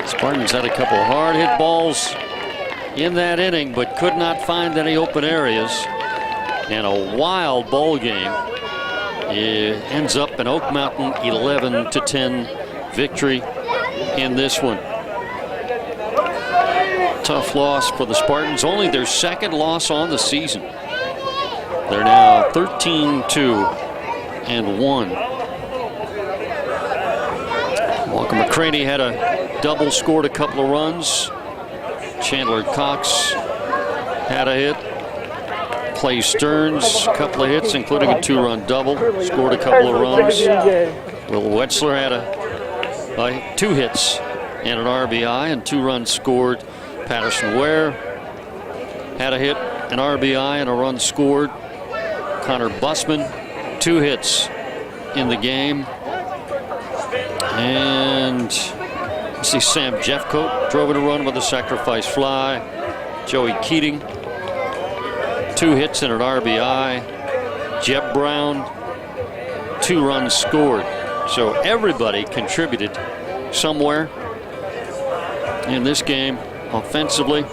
Spartans had a couple hard hit balls in that inning, but could not find any open areas. And a wild ball game. It ends up an Oak Mountain 11-10 victory in this one. Tough loss for the Spartans, only their second loss on the season. They're now 13-2-1. Walker McCraney had a double, scored a couple of runs. Chandler Cox had a hit. Clay Stearns, a couple of hits, including a 2-run double, scored a couple of runs. Will Wetzler had 2 hits and an RBI and 2 runs scored. Patterson Ware had a hit, an RBI, and a run scored. Connor Bussman, 2 hits in the game. And let's see, Sam Jeffcoat drove in a run with a sacrifice fly. Joey Keating, 2 hits and an RBI. Jeb Brown, 2 runs scored. So everybody contributed somewhere in this game offensively.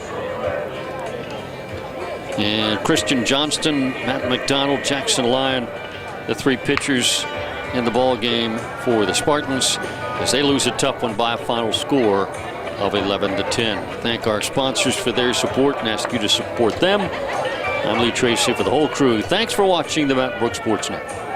And Christian Johnston, Matt McDonald, Jackson Lyon, the 3 pitchers in the ball game for the Spartans as they lose a tough one by a final score of 11-10. Thank our sponsors for their support and ask you to support them. I'm Lee Tracy for the whole crew. Thanks for watching the Mountain Brook Sports Network.